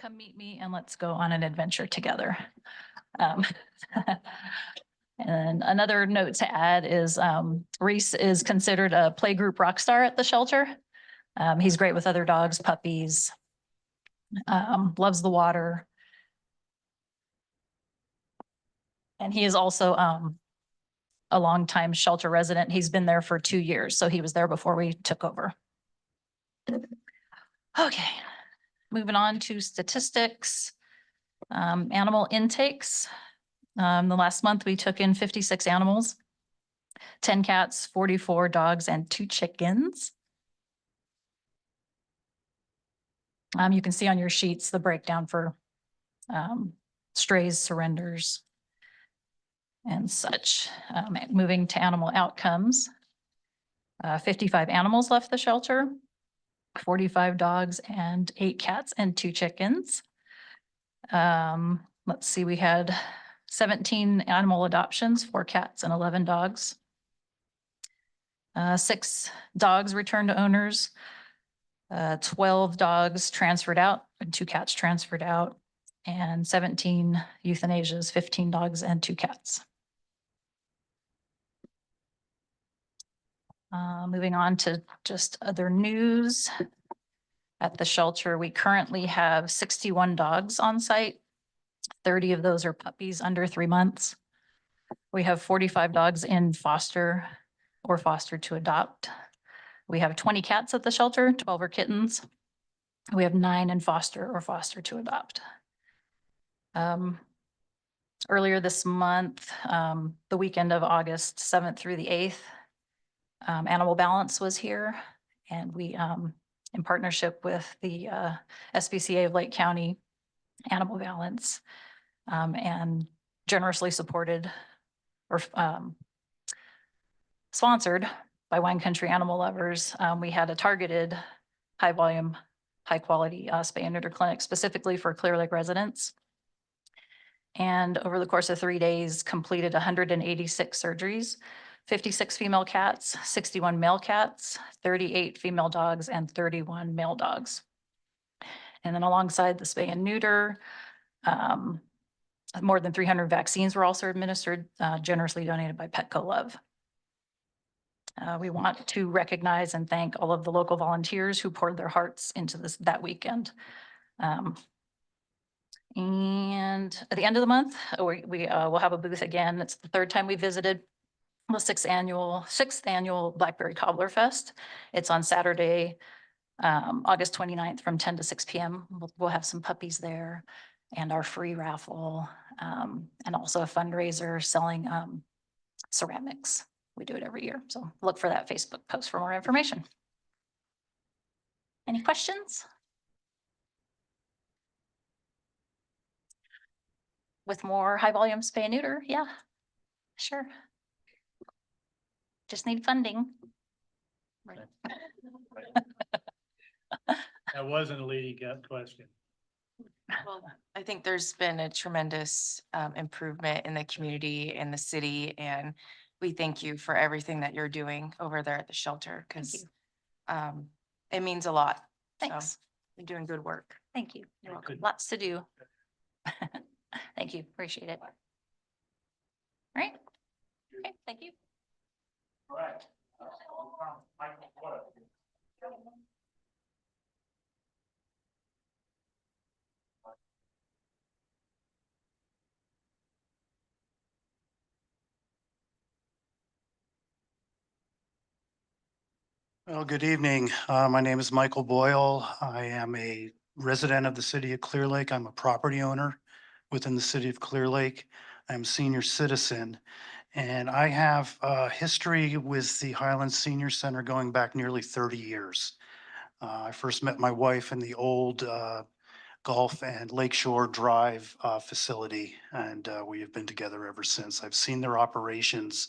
come meet me and let's go on an adventure together. Um, And another note to add is Reese is considered a playgroup rock star at the shelter. He's great with other dogs, puppies, loves the water. And he is also a longtime shelter resident. He's been there for 2 years, so he was there before we took over. Okay, moving on to statistics. Animal intakes. The last month we took in 56 animals, 10 cats, 44 dogs, and 2 chickens. You can see on your sheets the breakdown for strays, surrenders, and such. Moving to animal outcomes. 55 animals left the shelter, 45 dogs and 8 cats and 2 chickens. Let's see, we had 17 animal adoptions, 4 cats and 11 dogs. 6 dogs returned to owners, 12 dogs transferred out and 2 cats transferred out, and 17 euthanasias, 15 dogs and 2 cats. Moving on to just other news. At the shelter, we currently have 61 dogs on site. 30 of those are puppies under 3 months. We have 45 dogs in foster or foster to adopt. We have 20 cats at the shelter, 12 are kittens. We have 9 in foster or foster to adopt. Earlier this month, the weekend of August 7th through the 8th, Animal Balance was here, and we, in partnership with the SPCA of Lake County, Animal Balance, and generously supported or sponsored by Wine Country Animal Lovers, we had a targeted high volume, high quality spay and neuter clinic specifically for Clearlake residents. And over the course of 3 days, completed 186 surgeries, 56 female cats, 61 male cats, 38 female dogs, and 31 male dogs. And then alongside the spay and neuter, more than 300 vaccines were also administered, generously donated by Petco Love. We want to recognize and thank all of the local volunteers who poured their hearts into that weekend. And at the end of the month, we will have a booth again. It's the 3rd time we visited the 6th annual Blackberry Cobbler Fest. It's on Saturday, August 29th from 10 to 6 p.m. We'll have some puppies there and our free raffle, and also a fundraiser selling ceramics. We do it every year. So look for that Facebook post for more information. Any questions? With more high volume spay and neuter? Yeah, sure. Just need funding. Right. That wasn't a leading gut question. Well, I think there's been a tremendous improvement in the community and the city, and we thank you for everything that you're doing over there at the shelter, because it means a lot. Thanks. So you're doing good work. Thank you. You're welcome. Lots to do. Thank you. Appreciate it. All right. Okay, thank you. All right. Well, good evening. My name is Michael Boyle. I am a resident of the city of Clearlake. I'm a property owner within the city of Clearlake. I'm a senior citizen, and I have a history with the Highlands Senior Center going back nearly 30 years. I first met my wife in the old Gulf and Lakeshore Drive facility, and we have been together ever since. I've seen their operations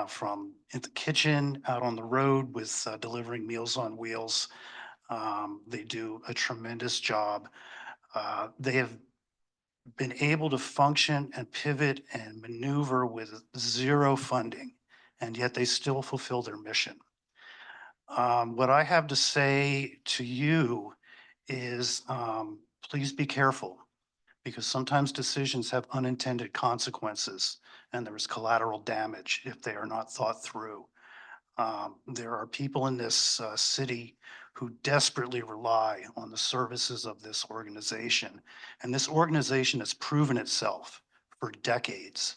from in the kitchen, out on the road with delivering Meals on Wheels. They do a tremendous job. They have been able to function and pivot and maneuver with zero funding, and yet they still fulfill their mission. What I have to say to you is please be careful, because sometimes decisions have unintended consequences and there is collateral damage if they are not thought through. There are people in this city who desperately rely on the services of this organization. And this organization has proven itself for decades.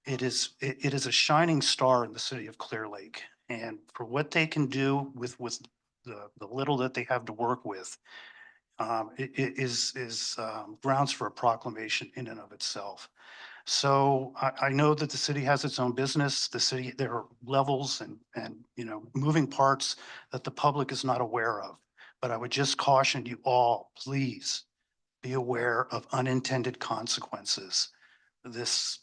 It is a shining star in the city of Clearlake. And for what they can do with the little that they have to work with, it is grounds for a proclamation in and of itself. So I know that the city has its own business. The city, there are levels and, you know, moving parts that the public is not aware of. But I would just caution you all, please be aware of unintended consequences. This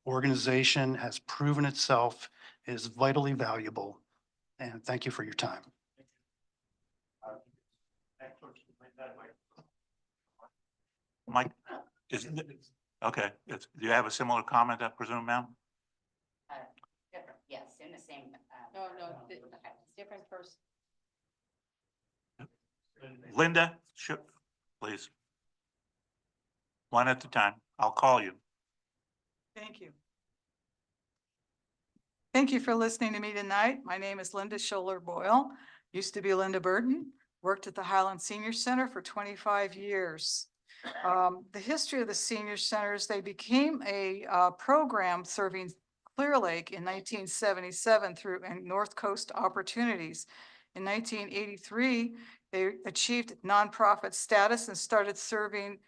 organization has proven itself, is vitally valuable, and thank you for your time. Mike, okay, do you have a similar comment, I presume, ma'am? Different, yes, in the same. No, Different person. Linda, sure, please. One at a time. I'll call you. Thank you. Thank you for listening to me tonight. My name is Linda Scholler Boyle, used to be Linda Burton, worked at the Highland Senior Center for 25 years. The history of the senior centers, they became a program serving Clearlake in 1977 through North Coast Opportunities. In 1983, they achieved nonprofit status and started serving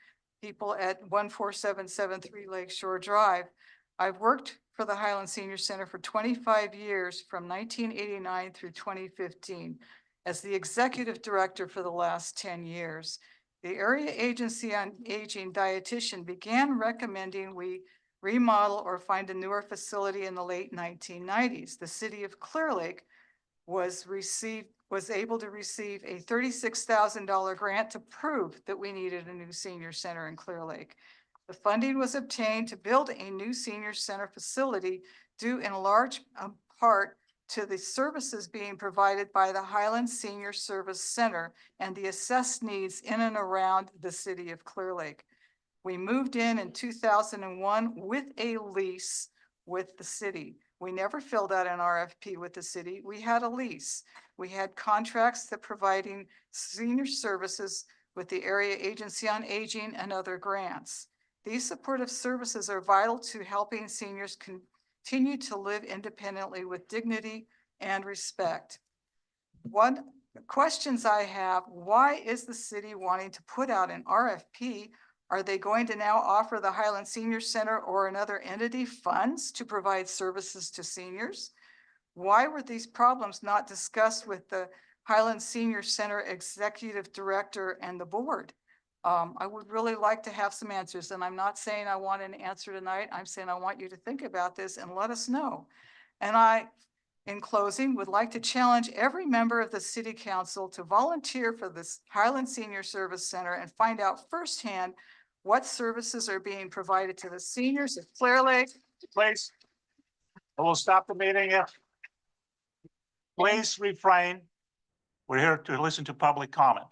people at 14773 Lakeshore Drive. I've worked for the Highland Senior Center for 25 years, from 1989 through 2015, as the executive director for the last 10 years. The Area Agency on Aging dietitian began recommending we remodel or find a newer facility in the late 1990s. The city of Clearlake was able to receive a $36,000 grant to prove that we needed a new senior center in Clearlake. The funding was obtained to build a new senior center facility due in large part to the services being provided by the Highland Senior Service Center and the assessed needs in and around the city of Clearlake. We moved in 2001 with a lease with the city. We never filled out an RFP with the city. We had a lease. We had contracts that providing senior services with the Area Agency on Aging and other grants. These supportive services are vital to helping seniors continue to live independently with dignity and respect. One questions I have, why is the city wanting to put out an RFP? Are they going to now offer the Highland Senior Center or another entity funds to provide services to seniors? Why were these problems not discussed with the Highland Senior Center Executive Director and the board? I would really like to have some answers, and I'm not saying I want an answer tonight. I'm saying I want you to think about this and let us know. And I, in closing, would like to challenge every member of the city council to volunteer for this Highland Senior Service Center and find out firsthand what services are being provided to the seniors of Clearlake. Please. We'll stop the meeting if. Please refrain. We're here to listen to public comment.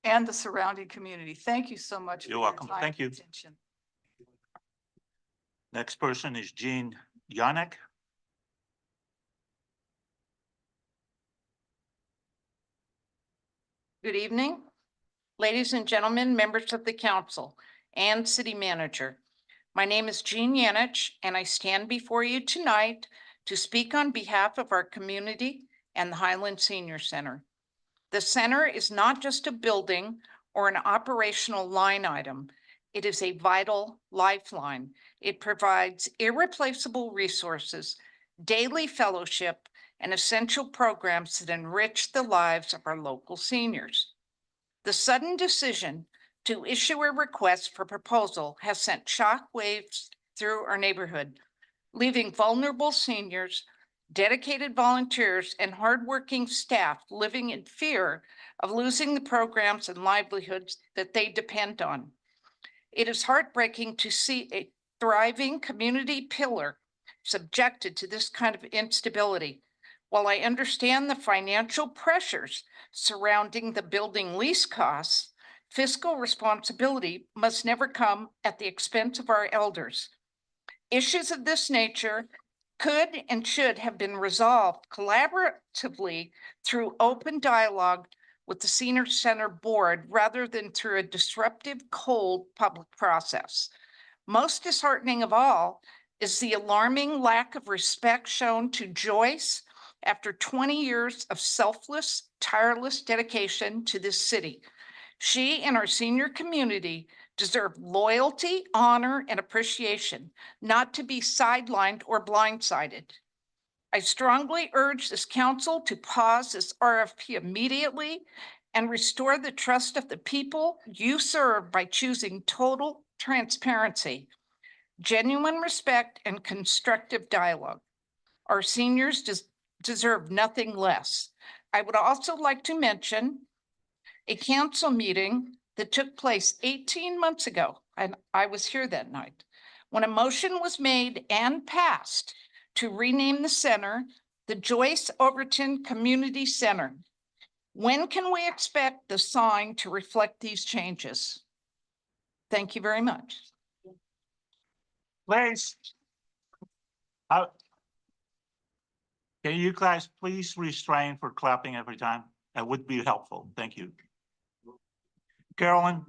And the surrounding community. Thank you so much. You're for your welcome. time Thank you. and attention. Next person is Jean Yannick. Good evening, ladies and gentlemen, members of the council and city manager. My name is Jean Yanich, and I stand before you tonight to speak on behalf of our community and the Highland Senior Center. The center is not just a building or an operational line item. It is a vital lifeline. It provides irreplaceable resources, daily fellowship, and essential programs that enrich the lives of our local seniors. The sudden decision to issue a request for proposal has sent shockwaves through our neighborhood, leaving vulnerable seniors, dedicated volunteers, and hardworking staff living in fear of losing the programs and livelihoods that they depend on. It is heartbreaking to see a thriving community pillar subjected to this kind of instability. While I understand the financial pressures surrounding the building lease costs, Fiscal responsibility must never come at the expense of our elders. Issues of this nature could and should have been resolved collaboratively through open dialogue with the Senior Center Board rather than through a disruptive, cold public process. Most disheartening of all is the alarming lack of respect shown to Joyce after 20 years of selfless, tireless dedication to this city. She and our senior community deserve loyalty, honor, and appreciation, not to be sidelined or blindsided. I strongly urge this council to pause this RFP immediately and restore the trust of the people you serve by choosing total transparency, genuine respect, and constructive dialogue. Our seniors deserve nothing less. I would also like to mention a council meeting that took place 18 months ago, and I was here that night, when a motion was made and passed to rename the center the Joyce Overton Community Center. When can we expect the sign to reflect these changes? Thank you very much. Please. Can you guys please restrain for clapping every time? That would be helpful. Thank you. Carolyn?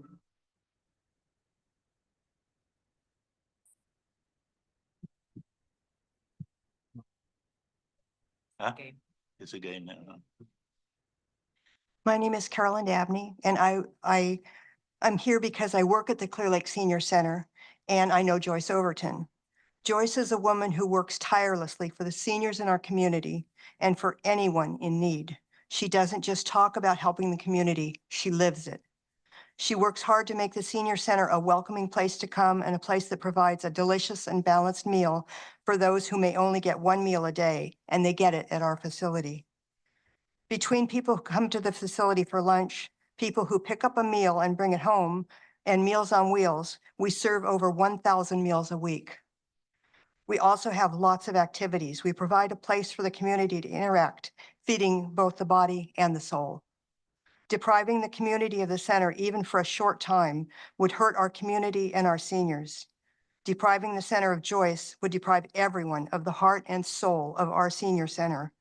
Huh? It's a game now. My name is Carolyn Dabney, and I'm here because I work at the Clearlake Senior Center, and I know Joyce Overton. Joyce is a woman who works tirelessly for the seniors in our community and for anyone in need. She doesn't just talk about helping the community, she lives it. She works hard to make the senior center a welcoming place to come and a place that provides a delicious and balanced meal for those who may only get one meal a day, and they get it at our facility. Between people who come to the facility for lunch, people who pick up a meal and bring it home, and Meals on Wheels, we serve over 1,000 meals a week. We also have lots of activities. We provide a place for the community to interact, feeding both the body and the soul. Depriving the community of the center, even for a short time, would hurt our community and our seniors. Depriving the center of Joyce would deprive everyone of the heart and soul of our senior center.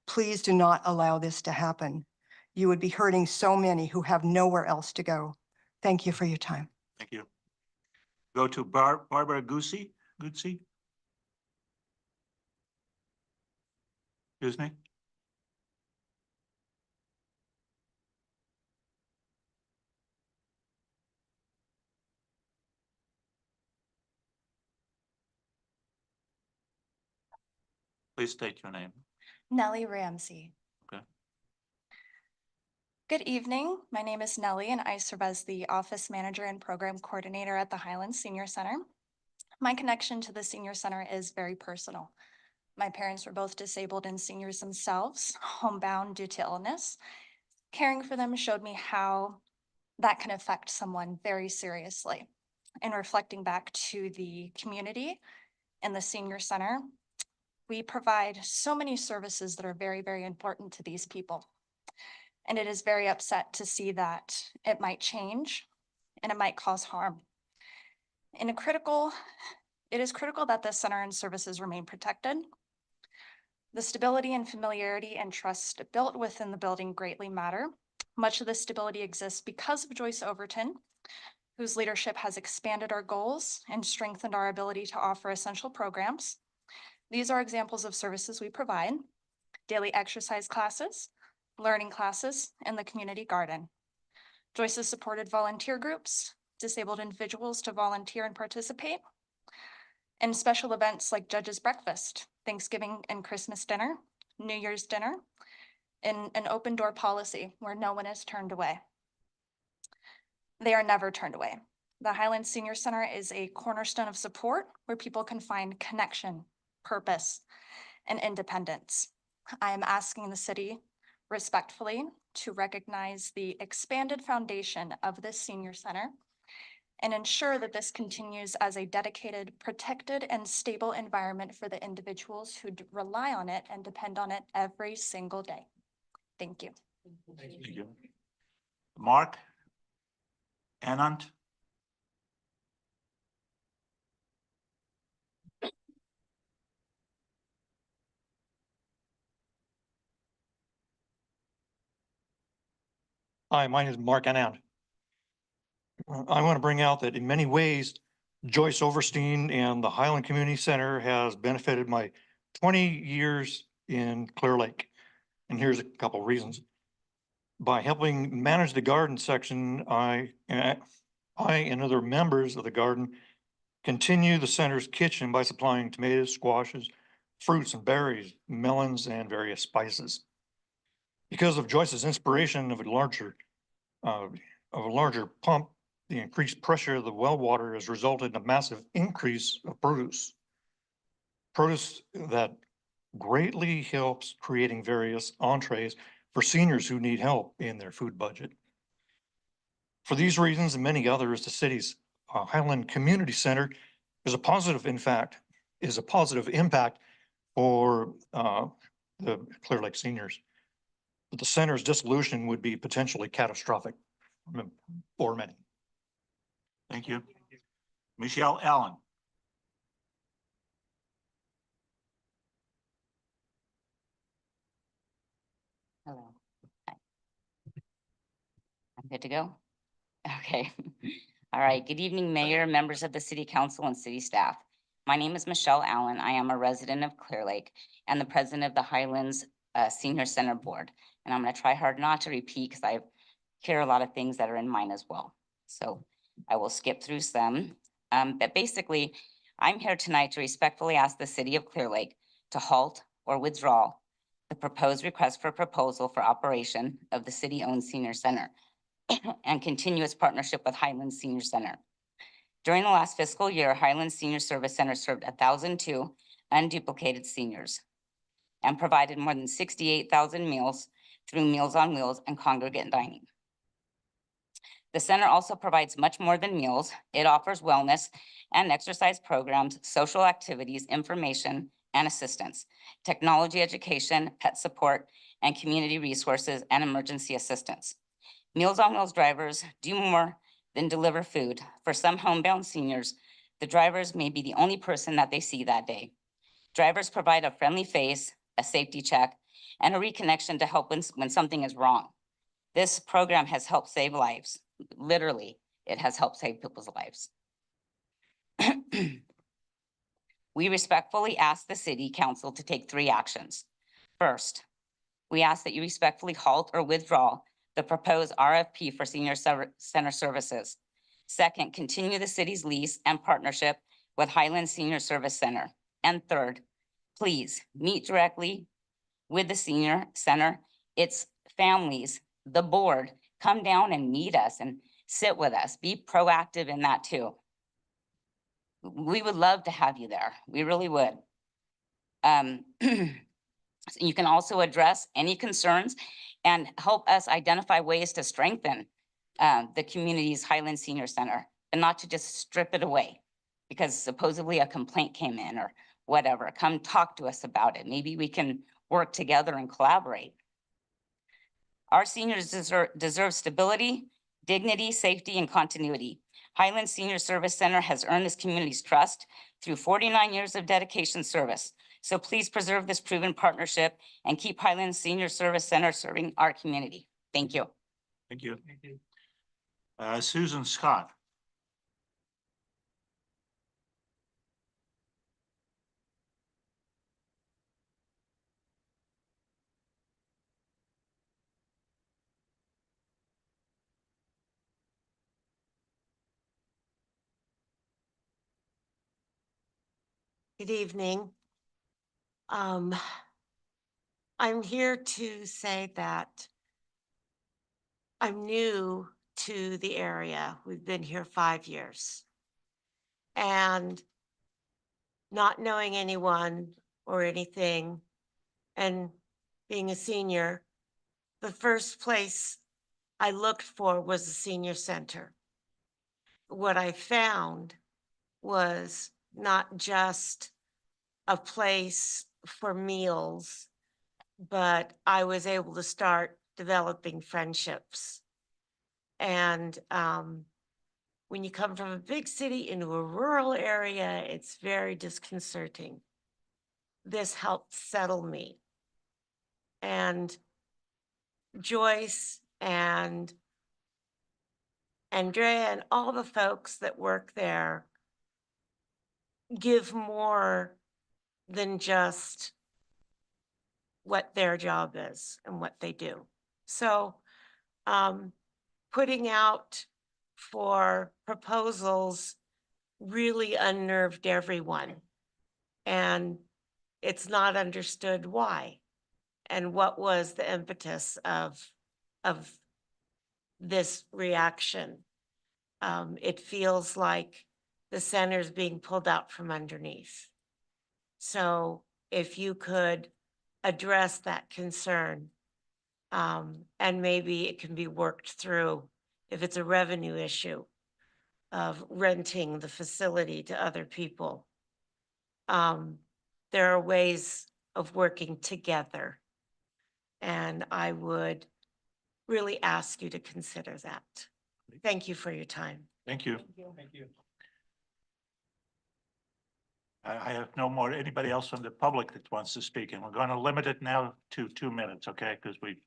Please do not allow this to happen. You would be hurting so many who have nowhere else to go. Thank you for your time. Thank you. Go to Barbara Gucci. Excuse me. Please state your name. Nellie Ramsey. Okay. Good evening. My name is Nellie and I serve as the office manager and program coordinator at the Highlands Senior Center. My connection to the Senior Center is very personal. My parents were both disabled and seniors themselves, homebound due to illness. Caring for them showed me how that can affect someone very seriously. And reflecting back to the community and the Senior Center, we provide so many services that are very, very important to these people. And it is very upset to see that it might change and it might cause harm. It is critical that the center and services remain protected. The stability and familiarity and trust built within the building greatly matter. Much of the stability exists because of Joyce Overton, whose leadership has expanded our goals and strengthened our ability to offer essential programs. These are examples of services we provide: daily exercise classes, learning classes, and the community garden. Joyce has supported volunteer groups, disabled individuals to volunteer and participate, and special events like Judge's Breakfast, Thanksgiving and Christmas dinner, New Year's dinner, and an open door policy where no one is turned away. They are never turned away. The Highlands Senior Center is a cornerstone of support where people can find connection, purpose, and independence. I am asking the city respectfully to recognize the expanded foundation of this senior center and ensure that this continues as a dedicated, protected, and stable environment for the individuals who rely on it and depend on it every single day. Thank you. Thank you. Mark? Anant? Hi, my name is Mark Anand. I want to bring out that in many ways, Joyce Overstein and the Highland Community Center has benefited my 20 years in Clear Lake. And here's a couple reasons. By helping manage the garden section, I and other members of the garden continue the center's kitchen by supplying tomatoes, squashes, fruits and berries, melons, and various spices. Because of Joyce's inspiration of a larger pump, the increased pressure of the well water has resulted in a massive increase of produce. Produce that greatly helps creating various entrees for seniors who need help in their food budget. For these reasons and many others, the city's Highland Community Center is a positive impact for the Clear Lake seniors. But the center's dissolution would be potentially catastrophic for many. Thank you. Michelle Allen? Hello. Hi. I'm good to go? Okay. All right. Good evening, Mayor, members of the City Council and city staff. My name is Michelle Allen. I am a resident of Clear Lake and the president of the Highlands Senior Center Board. And I'm going to try hard not to repeat because I hear a lot of things that are in mine as well. So I will skip through some. But basically, I'm here tonight to respectfully ask the City of Clear Lake to halt or withdraw the proposed request for proposal for operation of the city-owned senior center and continue its partnership with Highlands Senior Center. During the last fiscal year, Highlands Senior Service Center served 1,002 unduplicated seniors and provided more than 68,000 meals through Meals on Wheels and congregate dining. The center also provides much more than meals. It offers wellness and exercise programs, social activities, information, and assistance, technology education, pet support, and community resources and emergency assistance. Meals on Wheels drivers do more than deliver food. For some homebound seniors, the drivers may be the only person that they see that day. Drivers provide a friendly face, a safety check, and a reconnection to help when something is wrong. This program has helped save lives. Literally, it has helped save people's lives. We respectfully ask the City Council to take 3 actions. First, we ask that you respectfully halt or withdraw the proposed RFP for senior center services. Second, continue the city's lease and partnership with Highlands Senior Service Center. And third, please meet directly with the senior center, its families, the board, come down and meet us and sit with us. Be proactive in that too. We would love to have you there. We really would. You can also address any concerns and help us identify ways to strengthen the community's Highlands Senior Center and not to just strip it away because supposedly a complaint came in or whatever. Come talk to us about it. Maybe we can work together and collaborate. Our seniors deserve stability, dignity, safety, and continuity. Highlands Senior Service Center has earned this community's trust through 49 years of dedication service. So please preserve this proven partnership and keep Highlands Senior Service Center serving our community. Thank you. Thank you. Susan Scott? Good evening. I'm here to say that I'm new to the area. We've been here 5 years. And not knowing anyone or anything and being a senior, the first place I looked for was a senior center. What I found was not just a place for meals, but I was able to start developing friendships. And when you come from a big city into a rural area, it's very disconcerting. This helped settle me. And Joyce and Andrea and all the folks that work there give more than just what their job is and what they do. So putting out for proposals really unnerved everyone. And it's not understood why and what was the impetus of this reaction. It feels like the center's being pulled out from underneath. So if you could address that concern, and maybe it can be worked through if it's a revenue issue of renting the facility to other people. There are ways of working together. And I would really ask you to consider that. Thank you for your time. Thank you. Thank you. I have no more, anybody else from the public that wants to speak, and we're going to limit it now to 2 minutes, okay? Because we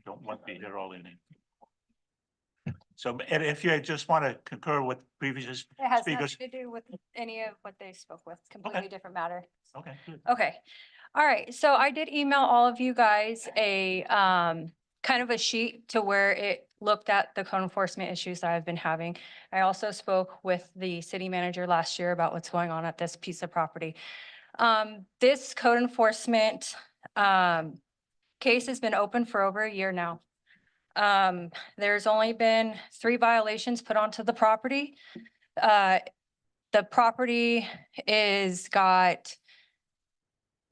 don't want to be here all evening. So, and if you just want to concur with previous It has speakers. nothing to do with any of what they spoke with, completely different matter. Okay, good. Okay. All right. So I did email all of you guys a kind of a sheet to where it looked at the code enforcement issues that I've been having. I also spoke with the city manager last year about what's going on at this piece of property. This code enforcement case has been open for over a year now. There's only been 3 violations put onto the property. The property is got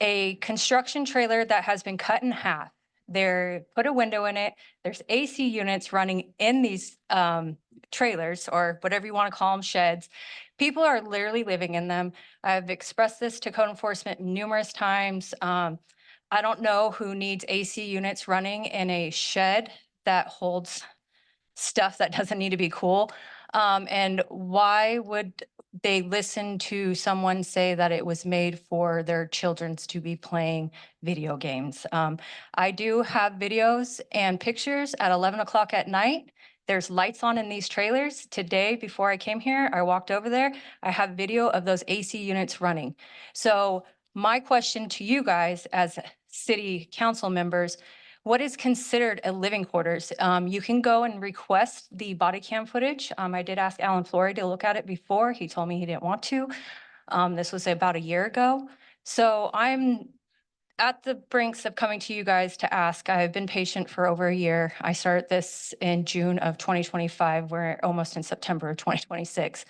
a construction trailer that has been cut in half. They're put a window in it. There's AC units running in these trailers, or whatever you want to call them, sheds. People are literally living in them. I've expressed this to code enforcement numerous times. I don't know who needs AC units running in a shed that holds stuff that doesn't need to be cool. And why would they listen to someone say that it was made for their children to be playing video games? I do have videos and pictures at 11 o'clock at night. There's lights on in these trailers. Today, before I came here, I walked over there. I have video of those AC units running. So my question to you guys as city council members, what is considered a living quarters? You can go and request the body cam footage. I did ask Alan Flory to look at it before. He told me he didn't want to. This was about a year ago. So I'm at the brinks of coming to you guys to ask. I have been patient for over a year. I started this in June of 2025. We're almost in September of 2026.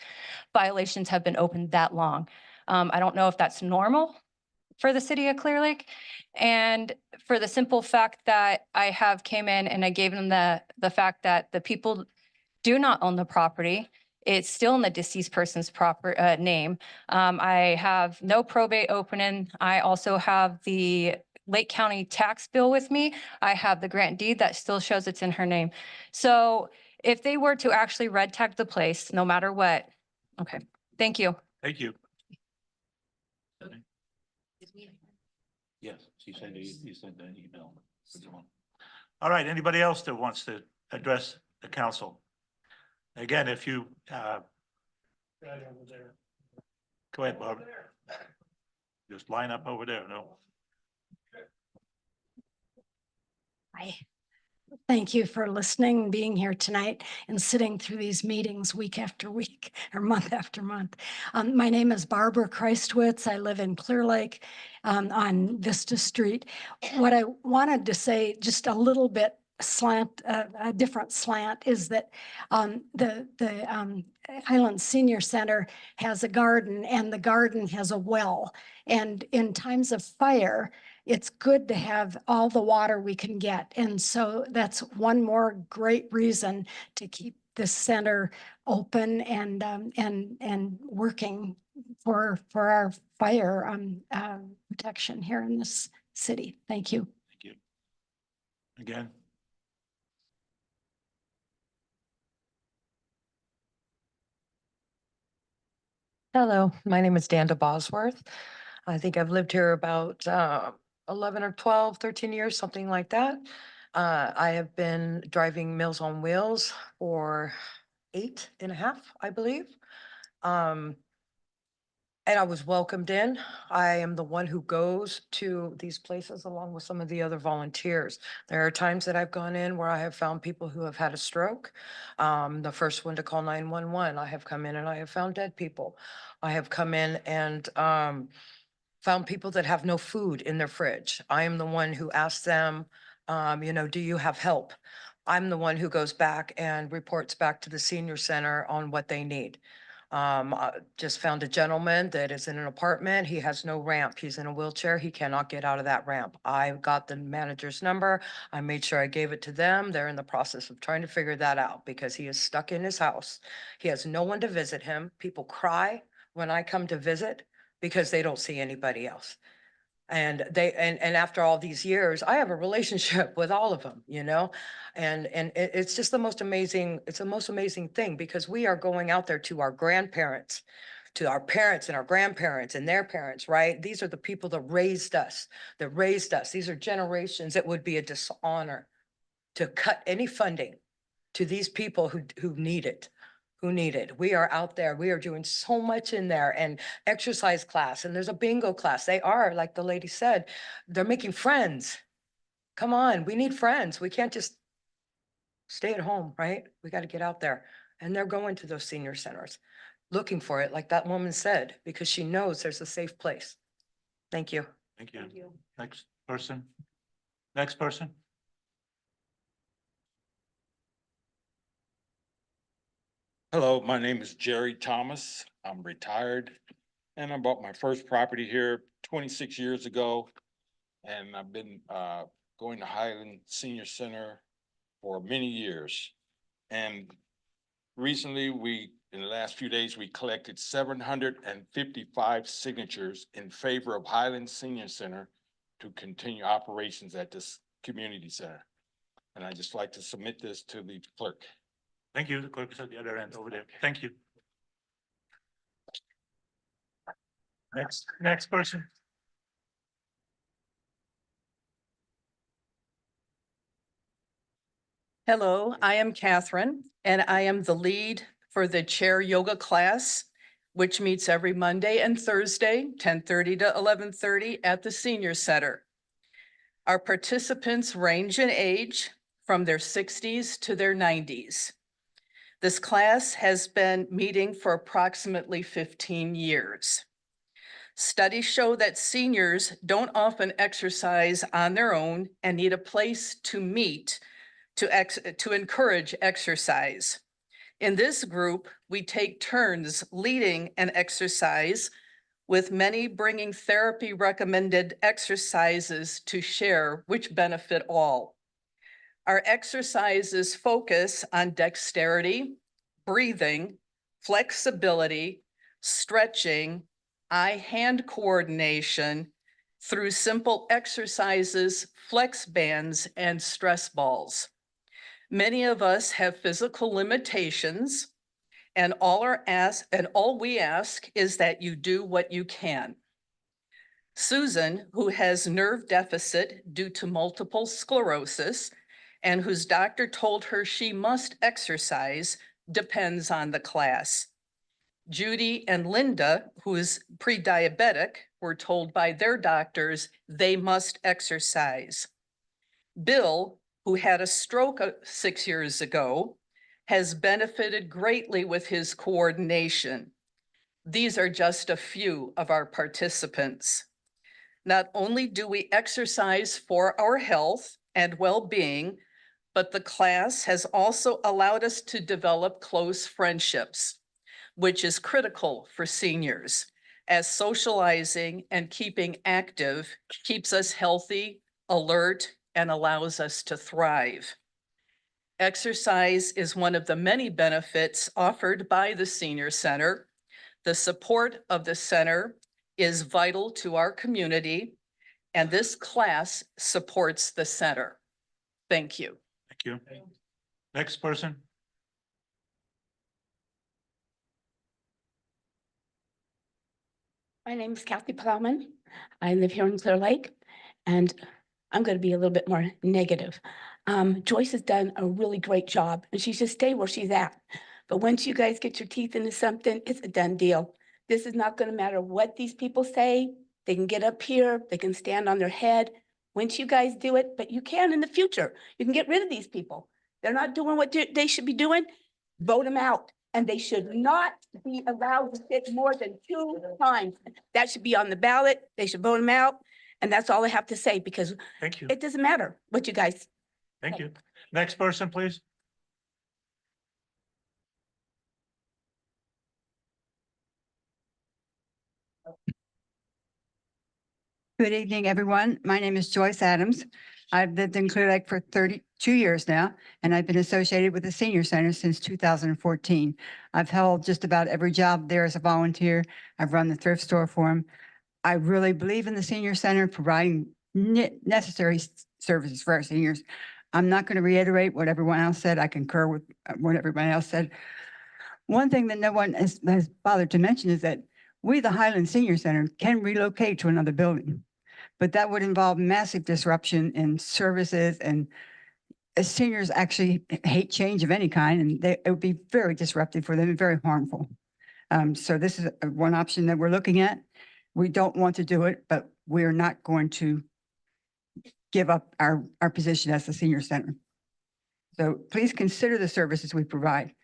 Violations have been open that long. I don't know if that's normal for the city of Clearlake. And for the simple fact that I have came in and I gave them the fact that the people do not own the property. It's still in the deceased person's proper name. I have no probate opening. I also have the Lake County tax bill with me. I have the grant deed that still shows it's in her name. So if they were to actually red tag the place, no matter what, okay, thank you. Thank you. Yes, he sent an email. All right, anybody else that wants to address the council? Again, if you, Right over there. go ahead, Bob. Just line up over there, no? Hi. Thank you for listening, being here tonight and sitting through these meetings week after week or month after month. My name is Barbara Christwitz. I live in Clearlake on Vista Street. What I wanted to say, just a little bit a different slant, is that the Highlands Senior Center has a garden, and the garden has a well. And in times of fire, it's good to have all the water we can get. And so that's one more great reason to keep the center open and working for our fire protection here in this city. Thank you. Thank you. Again. Hello, my name is Danda Bosworth. I think I've lived here about 11 or 12, 13 years, something like that. I have been driving Meals on Wheels for 8.5, I believe. And I was welcomed in. I am the one who goes to these places along with some of the other volunteers. There are times that I've gone in where I have found people who have had a stroke. The first one to call 911. I have come in and I have found dead people. I have come in and found people that have no food in their fridge. I am the one who asks them, do you have help? I'm the one who goes back and reports back to the senior center on what they need. I just found a gentleman that is in an apartment. He has no ramp. He's in a wheelchair. He cannot get out of that ramp. I got the manager's number. I made sure I gave it to them. They're in the process of trying to figure that out because he is stuck in his house. He has no one to visit him. People cry when I come to visit because they don't see anybody else. And and after all these years, I have a relationship with all of them, and it's just the most amazing, it's the most amazing thing because we are going out there to our grandparents, to our parents and our grandparents and their parents, right? These are the people that raised us, These are generations. It would be a dishonor to cut any funding to these people who need it. We are out there. We are doing so much in there, and exercise class, and there's a bingo class. They are, like the lady said, they're making friends. Come on, we need friends. We can't just stay at home, right? We got to get out there. And they're going to those senior centers, looking for it, like that woman said, because she knows there's a safe place. Thank you. Thank you. Next person. Next person. Hello, my name is Jerry Thomas. I'm retired and I bought my first property here 26 years ago. And I've been going to Highland Senior Center for many years. And recently in the last few days, we collected 755 signatures in favor of Highland Senior Center to continue operations at this community center. And I'd just like to submit this to the clerk. Thank you. The clerk is at the other end over there. Thank you. Next person. Hello, I am Catherine, and I am the lead for the chair yoga class, which meets every Monday and Thursday, 10:30 to 11:30 at the senior center. Our participants range in age from their 60s to their 90s. This class has been meeting for approximately 15 years. Studies show that seniors don't often exercise on their own and need a place to meet to encourage exercise. In this group, we take turns leading an exercise, with many bringing therapy recommended exercises to share, which benefit all. Our exercises focus on dexterity, breathing, flexibility, stretching, eye-hand coordination through simple exercises, flex bands, and stress balls. Many of us have physical limitations, and all we ask is that you do what you can. Susan, who has nerve deficit due to multiple sclerosis and whose doctor told her she must exercise, depends on the class. Judy and Linda, who is pre-diabetic, were told by their doctors they must exercise. Bill, who had a stroke 6 years ago, has benefited greatly with his coordination. These are just a few of our participants. Not only do we exercise for our health and well-being, but the class has also allowed us to develop close friendships, which is critical for seniors, as socializing and keeping active keeps us healthy, alert, and allows us to thrive. Exercise is one of the many benefits offered by the Senior Center. The support of the center is vital to our community, and this class supports the center. Thank you. Thank you. Next person. My name is Kathy Plowman. I live here in Clear Lake, and I'm going to be a little bit more negative. Joyce has done a really great job, and she should stay where she's at. But once you guys get your teeth into something, it's a done deal. This is not going to matter what these people say. They can get up here, they can stand on their head. Once you guys do it, but you can in the future, you can get rid of these people. They're not doing what they should be doing. Vote them out. And they should not be allowed to sit more than 2 times. That should be on the ballot. They should vote them out. And that's all I have to say, because Thank you. it doesn't matter what you guys. Thank you. Next person, please. Good evening, everyone. My name is Joyce Adams. I've lived in Clear Lake for 32 years now, and I've been associated with the Senior Center since 2014. I've held just about every job there as a volunteer. I've run the thrift store for them. I really believe in the Senior Center providing necessary services for our seniors. I'm not going to reiterate what everyone else said. I concur with what everybody else said. One thing that no one has bothered to mention is that we, the Highland Senior Center, can relocate to another building. But that would involve massive disruption in services, and seniors actually hate change of any kind, and it would be very disruptive for them and very harmful. So this is one option that we're looking at. We don't want to do it, but we're not going to give up our position as the senior center. So please consider the services we provide.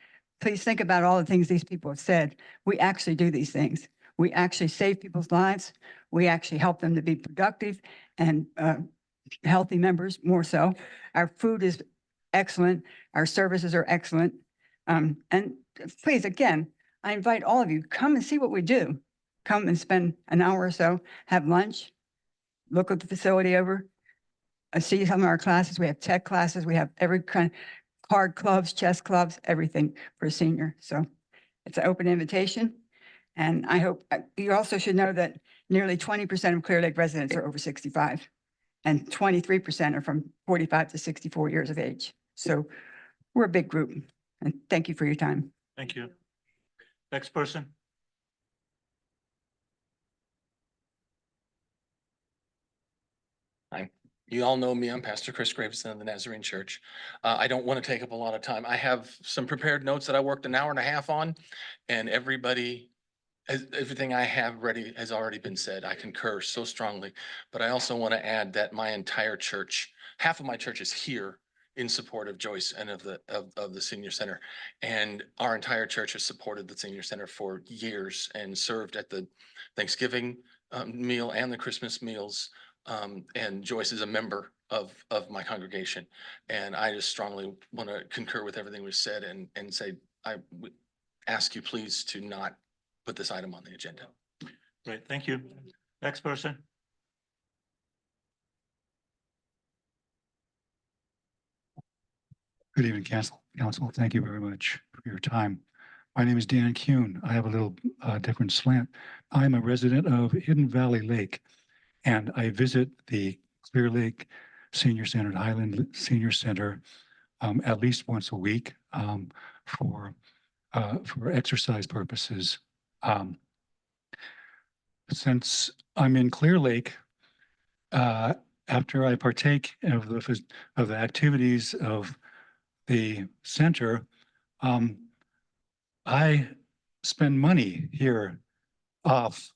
Please think about all the things these people have said. We actually do these things. We actually save people's lives. We actually help them to be productive and healthy members, more so. Our food is excellent. Our services are excellent. And please, again, I invite all of you, come and see what we do. Come and spend an hour or so, have lunch, look at the facility over, see some of our classes. We have tech classes. We have every kind of card clubs, chess clubs, everything for a senior. So it's an open invitation. And I hope you also should know that nearly 20% of Clear Lake residents are over 65 and 23% are from 45 to 64 years of age. So we're a big group, and thank you for your time. Thank you. Next person. You all know me. I'm Pastor Chris Graveson of the Nazarene Church. I don't want to take up a lot of time. I have some prepared notes that I worked an hour and a half on, and everything I have ready has already been said. I concur so strongly, but I also want to add that my entire church, half of my church is here in support of Joyce and of the Senior Center. And our entire church has supported the Senior Center for years and served at the Thanksgiving meal and the Christmas meals. And Joyce is a member of my congregation. And I just strongly want to concur with everything we've said and say, I would ask you please to not put this item on the agenda. Great, thank you. Next person. Good evening, Council. Thank you very much for your time. My name is Dan Kuhn. I have a little different slant. I'm a resident of Hidden Valley Lake, and I visit the Clear Lake Senior Center, Highland Senior Center, at least once a week for exercise purposes. Since I'm in Clear Lake, after I partake of the activities of the center, I spend money here off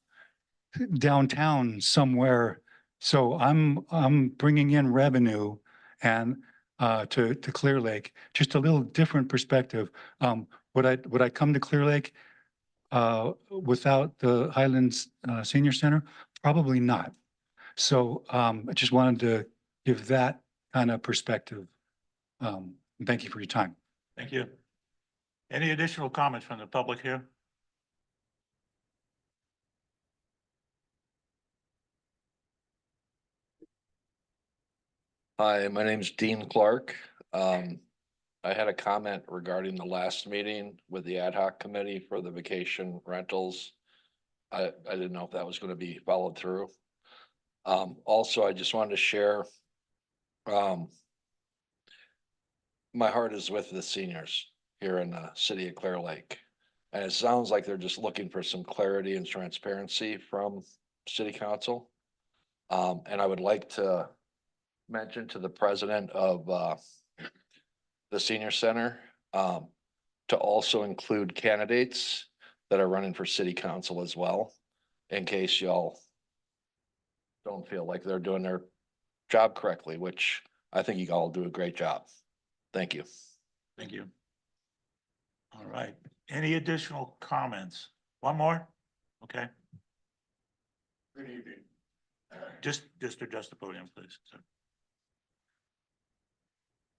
downtown somewhere. So I'm bringing in revenue and to Clear Lake, just a little different perspective. Would I come to Clear Lake without the Highlands Senior Center? Probably not. So I just wanted to give that kind of perspective. Thank you for your time. Thank you. Any additional comments from the public here? Hi, my name is Dean Clark. I had a comment regarding the last meeting with the ad hoc committee for the vacation rentals. I didn't know if that was going to be followed through. Also, I just wanted to share, my heart is with the seniors here in the city of Clear Lake. And it sounds like they're just looking for some clarity and transparency from city council. And I would like to mention to the president of, the senior center, to also include candidates that are running for city council as well, in case y'all don't feel like they're doing their job correctly, which I think you all do a great job. Thank you. Thank you. All right. Any additional comments? One more? Okay. Good evening. Just adjust the podium, please. So,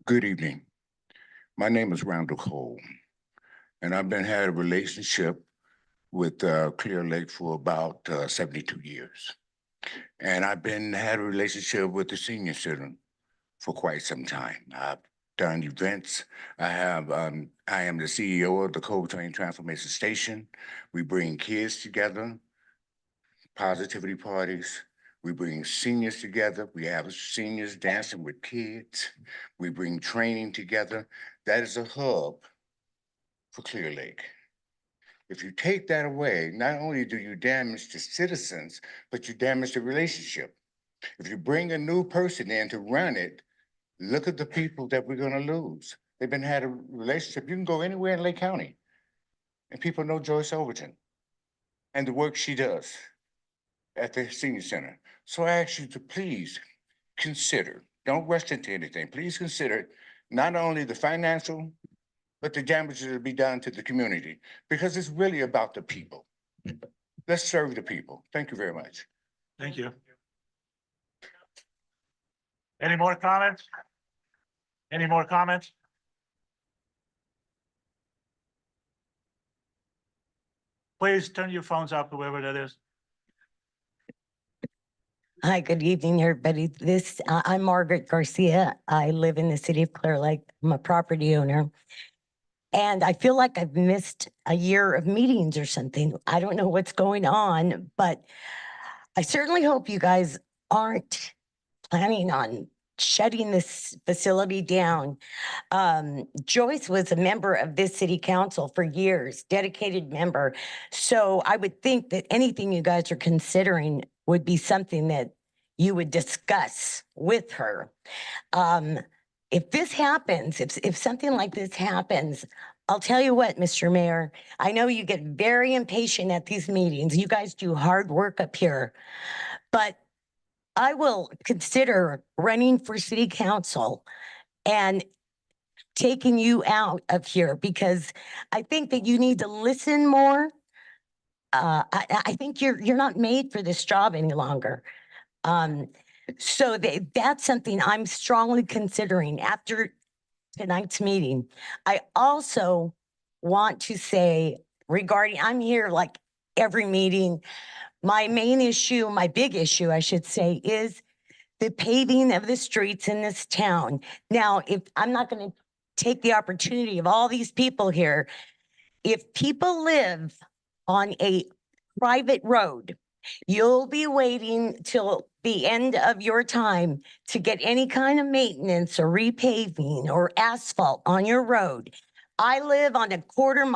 Good evening. My name is Randall Cole, and I've had a relationship with Clearlake for about 72 years. And I've had a relationship with the senior center for quite some time. I've done events. I am the CEO of the Cold Train Transformation Station. We bring kids together, positivity parties. We bring seniors together. We have seniors dancing with kids. We bring training together. That is a hub for Clearlake. If you take that away, not only do you damage the citizens, but you damage the relationship. If you bring a new person in to run it, look at the people that we're gonna lose. They've had a relationship. You can go anywhere in Lake County and people know Joyce Overton and the work she does at the senior center. So I ask you to please consider, don't rush into anything. Please consider not only the financial, but the damage that will be done to the community, because it's really about the people. Let's serve the people. Thank you very much. thank you. Any more comments? Any more comments? Please turn your phones up, whoever that is. Hi, good evening, everybody. I'm Margaret Garcia. I live in the city of Clear Lake. I'm a property owner. And I feel like I've missed a year of meetings or something. I don't know what's going on, but I certainly hope you guys aren't planning on shutting this facility down. Joyce was a member of this city council for years, dedicated member. So I would think that anything you guys are considering would be something that you would discuss with her. If this happens, if something like this happens, I'll tell you what, Mr. Mayor, I know you get very impatient at these meetings. You guys do hard work up here, but I will consider running for city council and taking you out of here, because I think that you need to listen more. I think you're not made for this job any longer. So that's something I'm strongly considering after tonight's meeting. I also want to say regarding, I'm here like every meeting. My main issue, my big issue, I should say, is the paving of the streets in this town. Now, if I'm not going to take the opportunity of all these people here, if people live on a private road, you'll be waiting till the end of your time to get any kind of maintenance or repaving or asphalt on your road. I live on a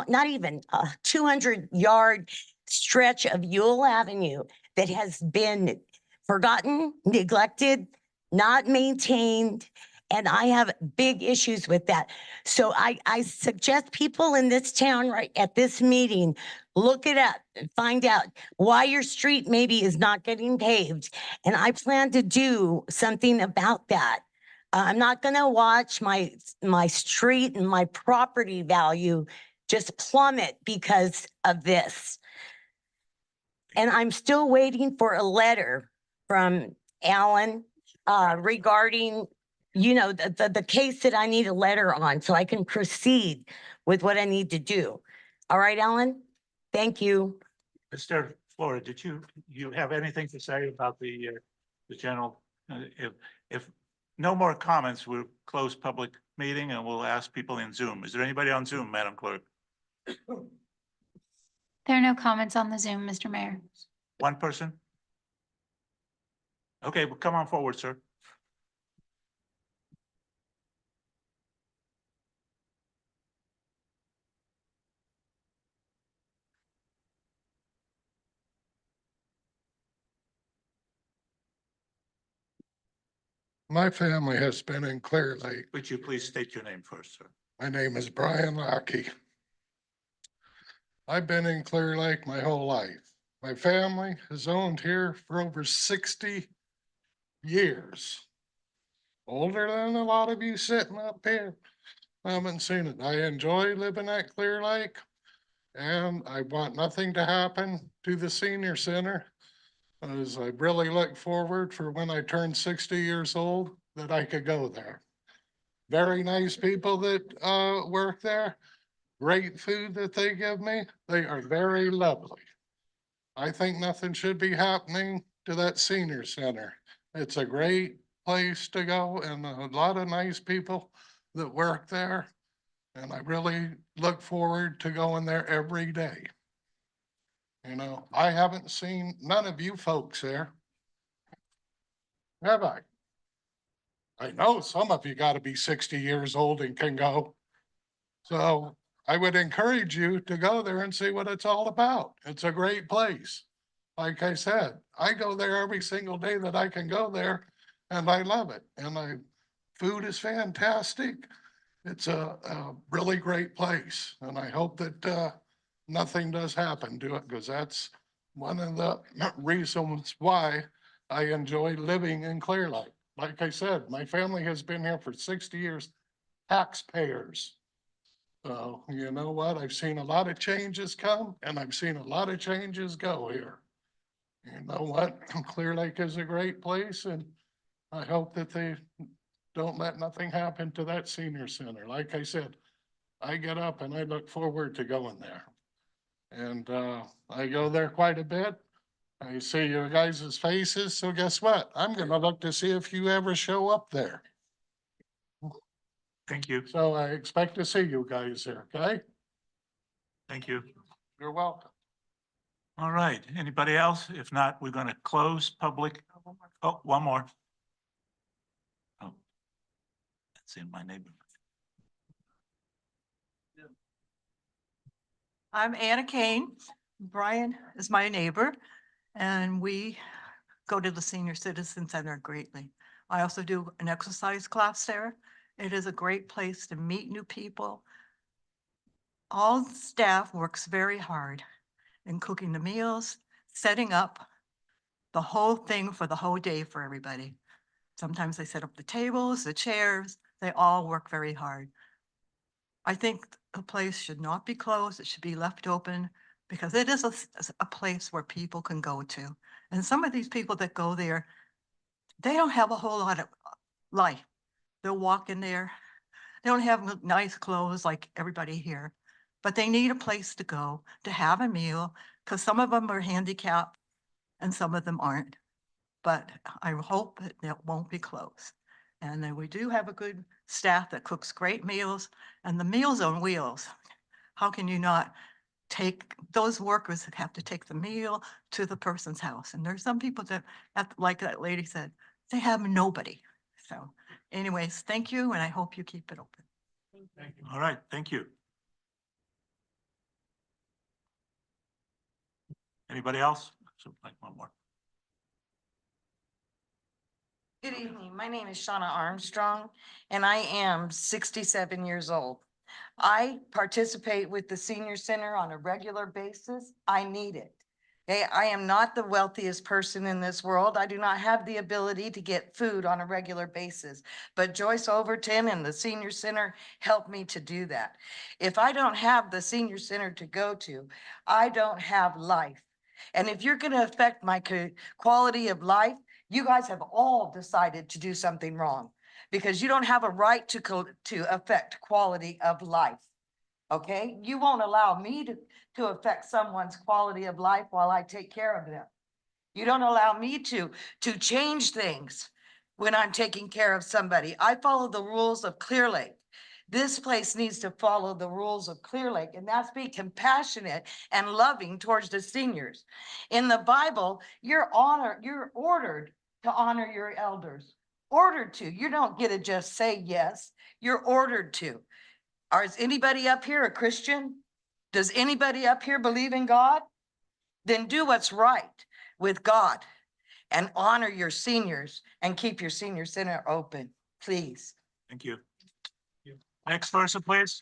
not even a 200-yard stretch of Ewell Avenue that has been forgotten, neglected, not maintained, and I have big issues with that. So I suggest people in this town right at this meeting, look it up and find out why your street maybe is not getting paved. And I plan to do something about that. I'm not gonna watch my street and my property value just plummet because of this. And I'm still waiting for a letter from Alan regarding, the case that I need a letter on so I can proceed with what I need to do. All right, Alan? Thank you. Mr. Flora, did you have anything to say about the general? If no more comments, we'll close public meeting and we'll ask people in Zoom. Is there anybody on Zoom, Madam Clerk? There are no comments on the Zoom, Mr. Mayor. One person? Okay, well, come on forward, sir. My family has been in Clearlake. Would you please state your name first, sir? My name is Brian Lackey. I've been in Clearlake my whole life. My family has owned here for over 60 years. Older than a lot of you sitting up here. I haven't seen it. I enjoy living at Clearlake, and I want nothing to happen to the senior center, as I really look forward for when I turn 60 years old that I could go there. Very nice people that work there. Great food that they give me. They are very lovely. I think nothing should be happening to that senior center. It's a great place to go and a lot of nice people that work there. And I really look forward to going there every day. You know, I haven't seen none of you folks there. Have I? I know some of you gotta be 60 years old and can go. So I would encourage you to go there and see what it's all about. It's a great place. Like I said, I go there every single day that I can go there and I love it. And food is fantastic. It's a really great place. And I hope that nothing does happen to it, because that's one of the reasons why I enjoy living in Clearlake. Like I said, my family has been here for 60 years, taxpayers. So you know what? I've seen a lot of changes come and I've seen a lot of changes go here. You know what? Clear Lake is a great place, and I hope that they don't let nothing happen to that senior center. Like I said, I get up and I look forward to going there. And I go there quite a bit. I see your guys' faces, so guess what? I'm gonna look to see if you ever show up there. Thank you. So I expect to see you guys there, okay? Thank you. You're welcome. All right. Anybody else? If not, we're going to close public. Oh, one more. Oh, that's in my neighborhood. I'm Anna Kane. Brian is my neighbor, and we go to the Senior Citizen Center greatly. I also do an exercise class there. It is a great place to meet new people. All the staff works very hard in cooking the meals, setting up the whole thing for the whole day for everybody. Sometimes they set up the tables, the chairs, they all work very hard. I think the place should not be closed. It should be left open because it is a place where people can go to. And some of these people that go there, they don't have a whole lot of life. They'll walk in there. They don't have nice clothes like everybody here, but they need a place to go to have a meal, because some of them are handicapped and some of them aren't. But I hope that it won't be closed. And then we do have a good staff that cooks great meals, and the Meals on Wheels. How can you not take, those workers that have to take the meal to the person's house? And there's some people that, like that lady said, they have nobody. So anyways, thank you, and I hope you keep it open. All right. Thank you. Anybody else? So, like one more. Good evening. My name is Shauna Armstrong, and I am 67 years old. I participate with the senior center on a regular basis. I need it. Okay, I am not the wealthiest person in this world. I do not have the ability to get food on a regular basis, but Joyce Overton and the senior center helped me to do that. If I don't have the senior center to go to, I don't have life. And if you're going to affect my quality of life, you guys have all decided to do something wrong, because you don't have a right to affect quality of life. Okay, you won't allow me to affect someone's quality of life while I take care of them. You don't allow me to change things when I'm taking care of somebody. I follow the rules of Clearlake. This place needs to follow the rules of Clearlake, and that's be compassionate and loving towards the seniors. In the Bible, you're ordered to honor your elders. Ordered to. You don't get to just say yes. You're ordered to. Is anybody up here a Christian? Does anybody up here believe in God? Then do what's right with God. and honor your seniors and keep your senior center open, please. Thank you. Next person, please.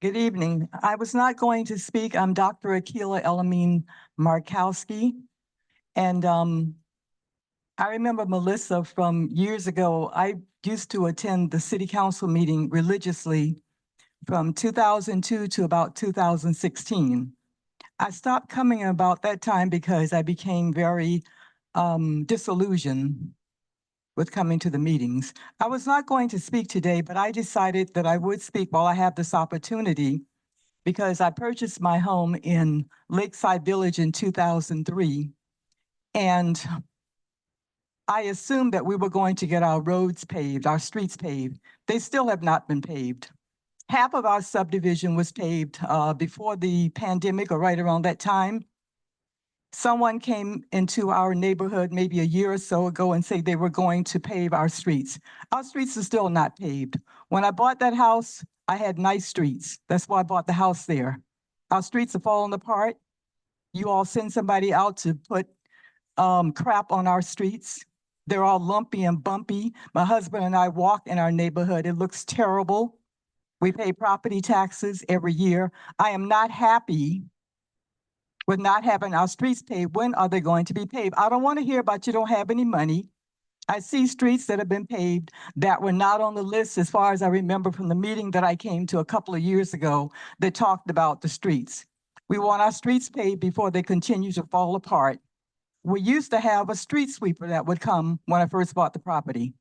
Good evening. I was not going to speak. I'm Dr. Akila Elamine Markowski. And I remember Melissa from years ago. I used to attend the city council meeting religiously from 2002 to about 2016. I stopped coming about that time because I became very disillusioned with coming to the meetings. I was not going to speak today, but I decided that I would speak while I have this opportunity because I purchased my home in Lakeside Village in 2003. And I assumed that we were going to get our roads paved, our streets paved. They still have not been paved. Half of our subdivision was paved before the pandemic or right around that time. Someone came into our neighborhood maybe a year or so ago and said they were going to pave our streets. Our streets are still not paved. When I bought that house, I had nice streets. That's why I bought the house there. Our streets are falling apart. You all send somebody out to put crap on our streets. They're all lumpy and bumpy. My husband and I walk in our neighborhood. It looks terrible. We pay property taxes every year. I am not happy with not having our streets paved. When are they going to be paved? I don't want to hear about you don't have any money. I see streets that have been paved that were not on the list as far as I remember from the meeting that I came to a couple of years ago that talked about the streets. We want our streets paved before they continue to fall apart. We used to have a street sweeper that would come when I first bought the property.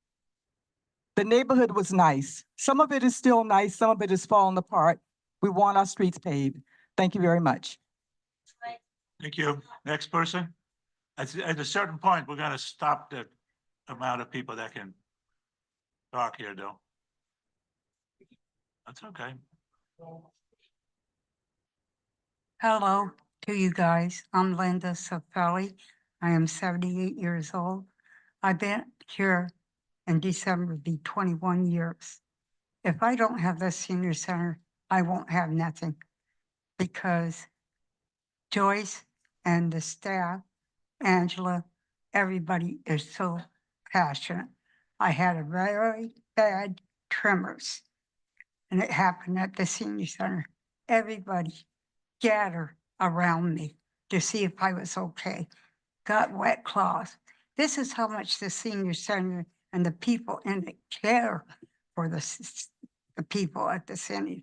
The neighborhood was nice. Some of it is still nice, some of it is falling apart. We want our streets paved. Thank you very much. Thank you. Next person. At a certain point, we're gonna stop the amount of people that can talk here, though. That's okay. Hello to you guys. I'm Linda Sofeli. I am 78 years old. I've been here in December, be 21 years. If I don't have the senior center, I won't have nothing because Joyce and the staff, Angela, everybody is so passionate. I had a very bad tremors and it happened at the senior center. Everybody gathered around me to see if I was okay. Got wet cloths. This is how much the senior center and the people in it care for the people at the center.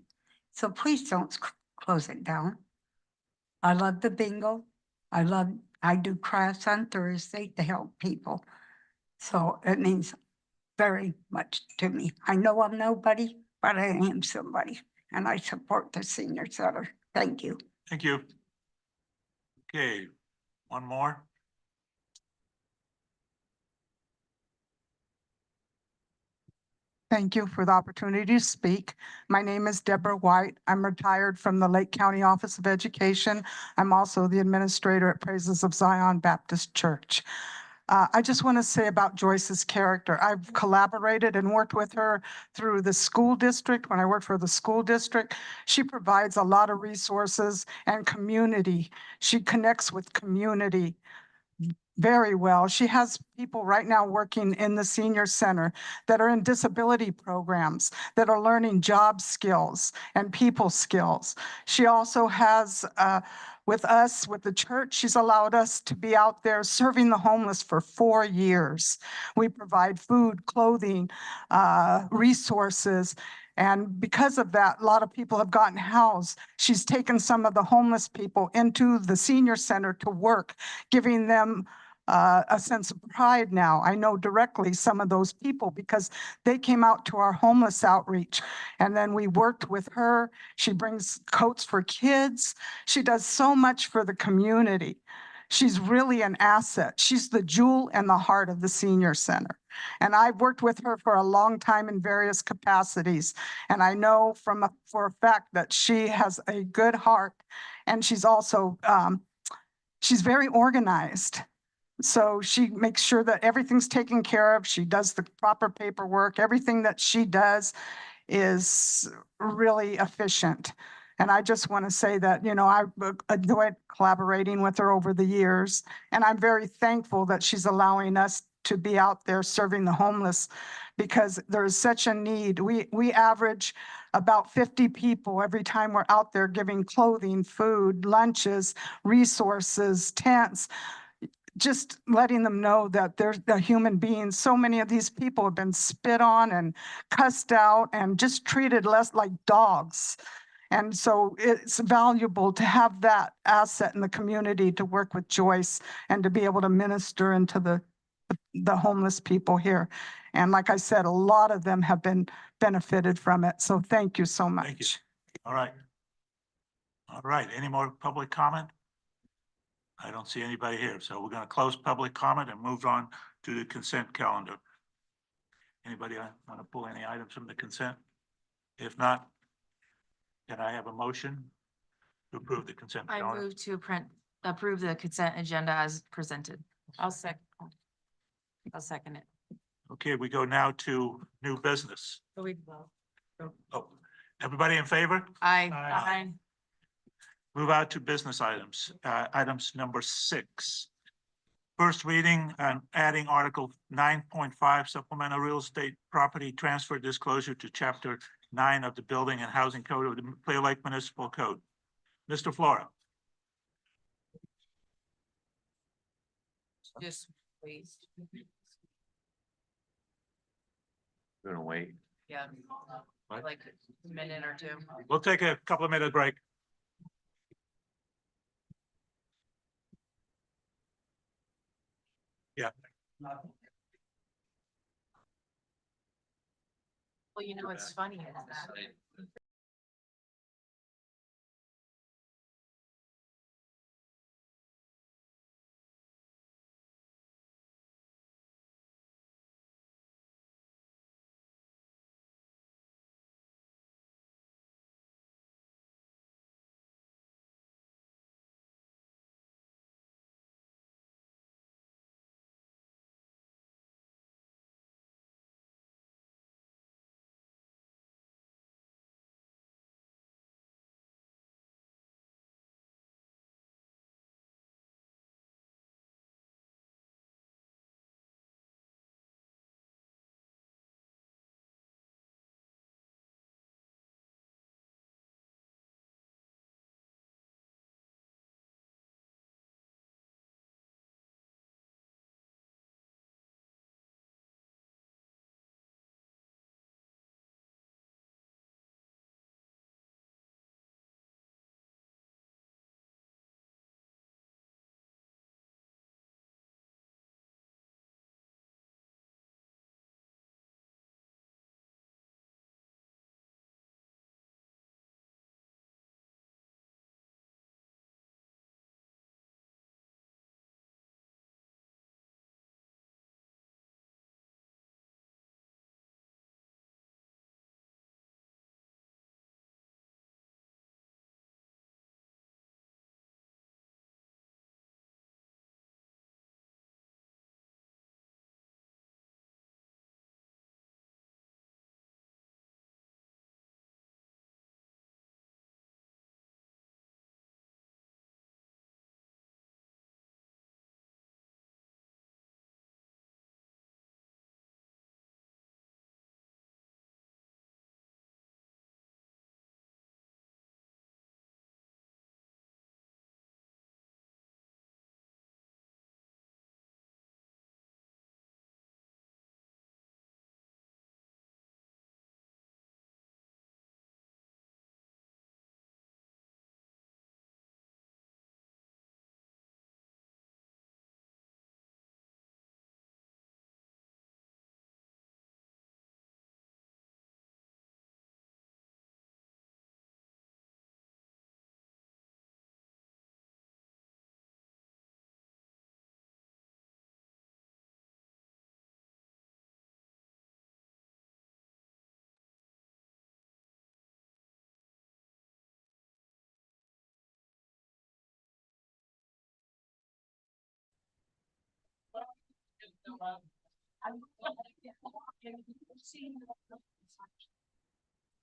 So please don't close it down. I love the bingo. I do crafts on Thursday to help people. So it means very much to me. I know I'm nobody, but I am somebody and I support the senior center. Thank you. Thank you. Okay, one more. Thank you for the opportunity to speak. My name is Deborah White. I'm retired from the Lake County Office of Education. I'm also the administrator at Praises of Zion Baptist Church. I just want to say about Joyce's character. I've collaborated and worked with her through the school district. When I worked for the school district, she provides a lot of resources and community. She connects with community very well. She has people right now working in the senior center that are in disability programs, that are learning job skills and people skills. She also has, with us, with the church, she's allowed us to be out there serving the homeless for 4 years. We provide food, clothing, resources. And because of that, a lot of people have gotten housed. She's taken some of the homeless people into the senior center to work, giving them a sense of pride now. I know directly some of those people because they came out to our homeless outreach and then we worked with her. She brings coats for kids. She does so much for the community. She's really an asset. She's the jewel and the heart of the senior center. And I've worked with her for a long time in various capacities. And I know for a fact that she has a good heart and she's also, she's very organized. So she makes sure that everything's taken care of. She does the proper paperwork. Everything that she does is really efficient. And I just want to say that, you know, I've enjoyed collaborating with her over the years. And I'm very thankful that she's allowing us to be out there serving the homeless because there is such a need. We average about 50 people every time we're out there giving clothing, food, lunches, resources, tents, just letting them know that they're a human beings. So many of these people have been spit on and cussed out and just treated less like dogs. And so it's valuable to have that asset in the community to work with Joyce and to be able to minister into the homeless people here. And like I said, a lot of them have been benefited from it. So thank you so much. Thank you. All right. All right, any more public comment? I don't see anybody here, so we're gonna close public comment and move on to the consent calendar. Anybody want to pull any items from the consent? If not, can I have a motion to approve the consent I calendar? move to approve the consent agenda as presented. I'll second it. Okay, we go now to new business. Oh, everybody in favor? Aye. Move out to business items. Items number 6. First reading and adding Article 9.5 supplemental real estate property transfer disclosure to Chapter 9 of the Building and Housing Code of the Clear Lake Municipal Code. Mr. Flora. Just please. Gonna wait. Yeah. What? Like a minute or two. We'll take a couple of minute break. Yeah. Well, you know, it's funny. Is that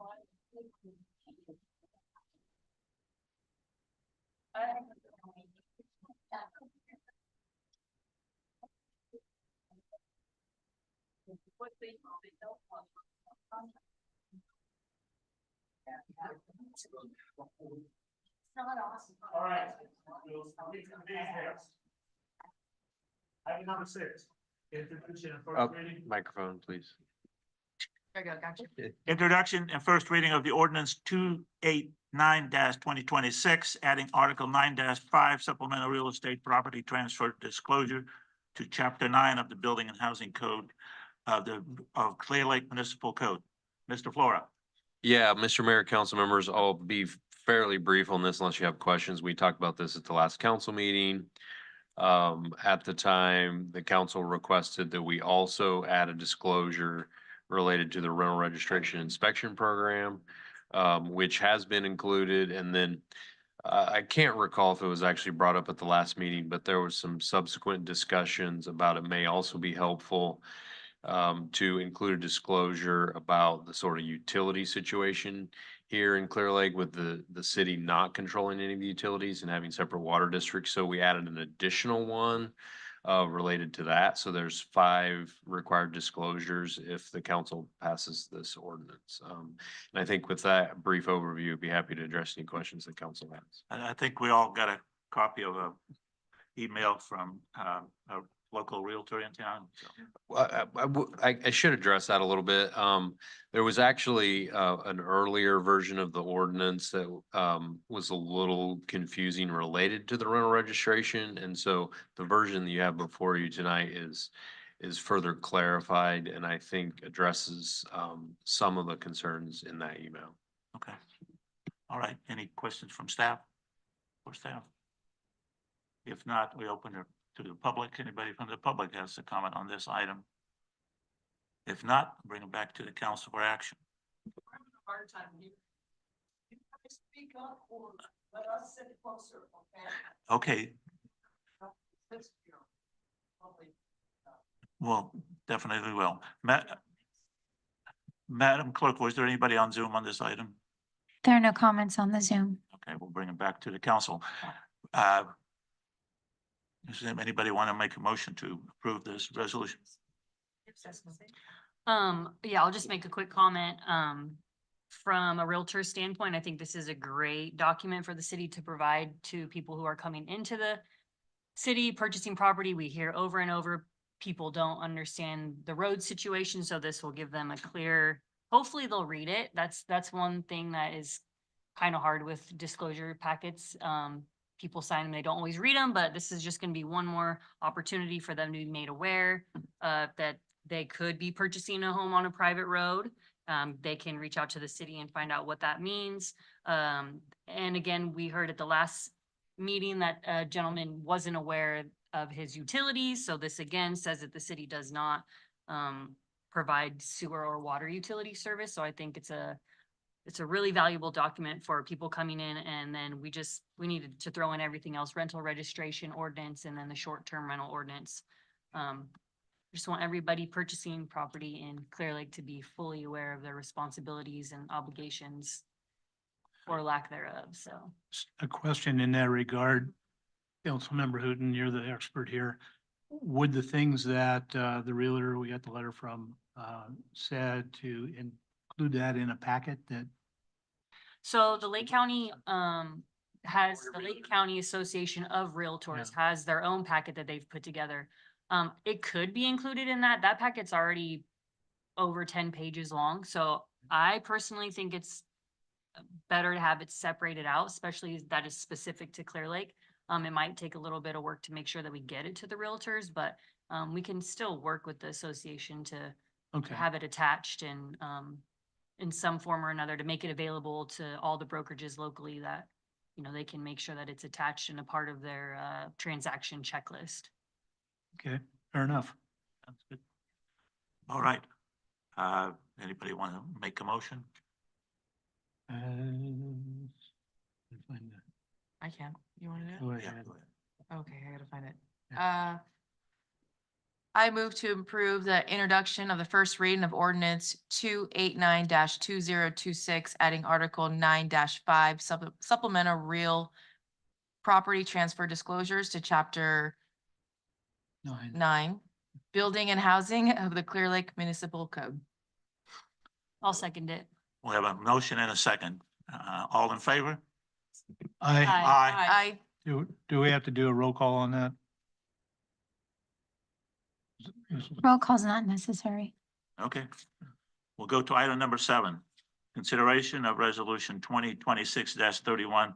All right. Item number 6. Introduction and first reading. Microphone, please. There you go, gotcha. Introduction and first reading of the ordinance 289-2026, adding Article 9-5 supplemental real estate property transfer disclosure to Chapter 9 of the Building and Housing Code of Clearlake Municipal Code. Mr. Flora. Yeah, Mr. Mayor, council members, I'll be fairly brief on this unless you have questions. We talked about this at the last council meeting. At the time, the council requested that we also add a disclosure related to the rental registration inspection program, which has been included. And then I can't recall if it was actually brought up at the last meeting, but there was some subsequent discussions about it may also be helpful to include a disclosure about the sort of utility situation here in Clear Lake with the city not controlling any of the utilities and having separate water districts. So we added an additional one related to that. So there's 5 required disclosures if the council passes this ordinance. And I think with that brief overview, I'd be happy to address any questions the council has. And I think we all got a copy of a email from a local realtor in town. So. I should address that a little bit. There was actually an earlier version of the ordinance that was a little confusing related to the rental registration. And so the version that you have before you tonight is further clarified and I think addresses some of the concerns in that email. Okay. All right. Any questions from staff or staff? If not, we open it to the public. Anybody from the public has a comment on this item? If not, bring it back to the council for action. Okay. Well, definitely will. Madam Clerk, was there anybody on Zoom on this item? There are no comments on the Zoom. Okay, we'll bring it back to the council. Does anybody want to make a motion to approve this resolution? Yeah, I'll just make a quick comment. From a realtor standpoint, I think this is a great document for the city to provide to people who are coming into the city, purchasing property. We hear over and over, people don't understand the road situation, so this will give them a clear, hopefully they'll read it. That's one thing that is kind of hard with disclosure packets. People sign them, they don't always read them, but this is just going to be one more opportunity for them to be made aware that they could be purchasing a home on a private road. They can reach out to the city and find out what that means. And again, we heard at the last meeting that a gentleman wasn't aware of his utilities. So this again says that the city does not provide sewer or water utility service. So I think it's a really valuable document for people coming in, and then we needed to throw in everything else, rental registration ordinance, and then the short-term rental ordinance. Just want everybody purchasing property in Clear Lake to be fully aware of their responsibilities and obligations or lack thereof, so. A question in that regard, Councilmember Hooton, you're the expert here. Would the things that the realtor we got the letter from said to include that in a packet that? So the Lake County the Lake County Association of Realtors has their own packet that they've put together. It could be included in that. That packet's already over 10 pages long. So I personally think it's better to have it separated out, especially that is specific to Clear Lake. It might take a little bit of work to make sure that we get it to the realtors, but we can still work with the association to have it attached and in some form or another to make it available to all the brokerages locally that, they can make sure that it's attached and a part of their transaction checklist. Okay, fair enough. Sounds good. All right. Anybody want to make a motion? Find that. I can. You want to do Go it? ahead. Okay, I gotta find it. Yeah. I move to approve the introduction of the first reading of ordinance 289-2026, adding Article 9-5 supplemental real property transfer disclosures to Chapter 9, Building and Housing of the Clearlake Municipal Code. I'll second it. We have a motion and a second. All in favor? I, Aye. do we have to do a roll call on that? Roll call's not necessary. Okay. We'll go to item number 7. Consideration of resolution 2026-31,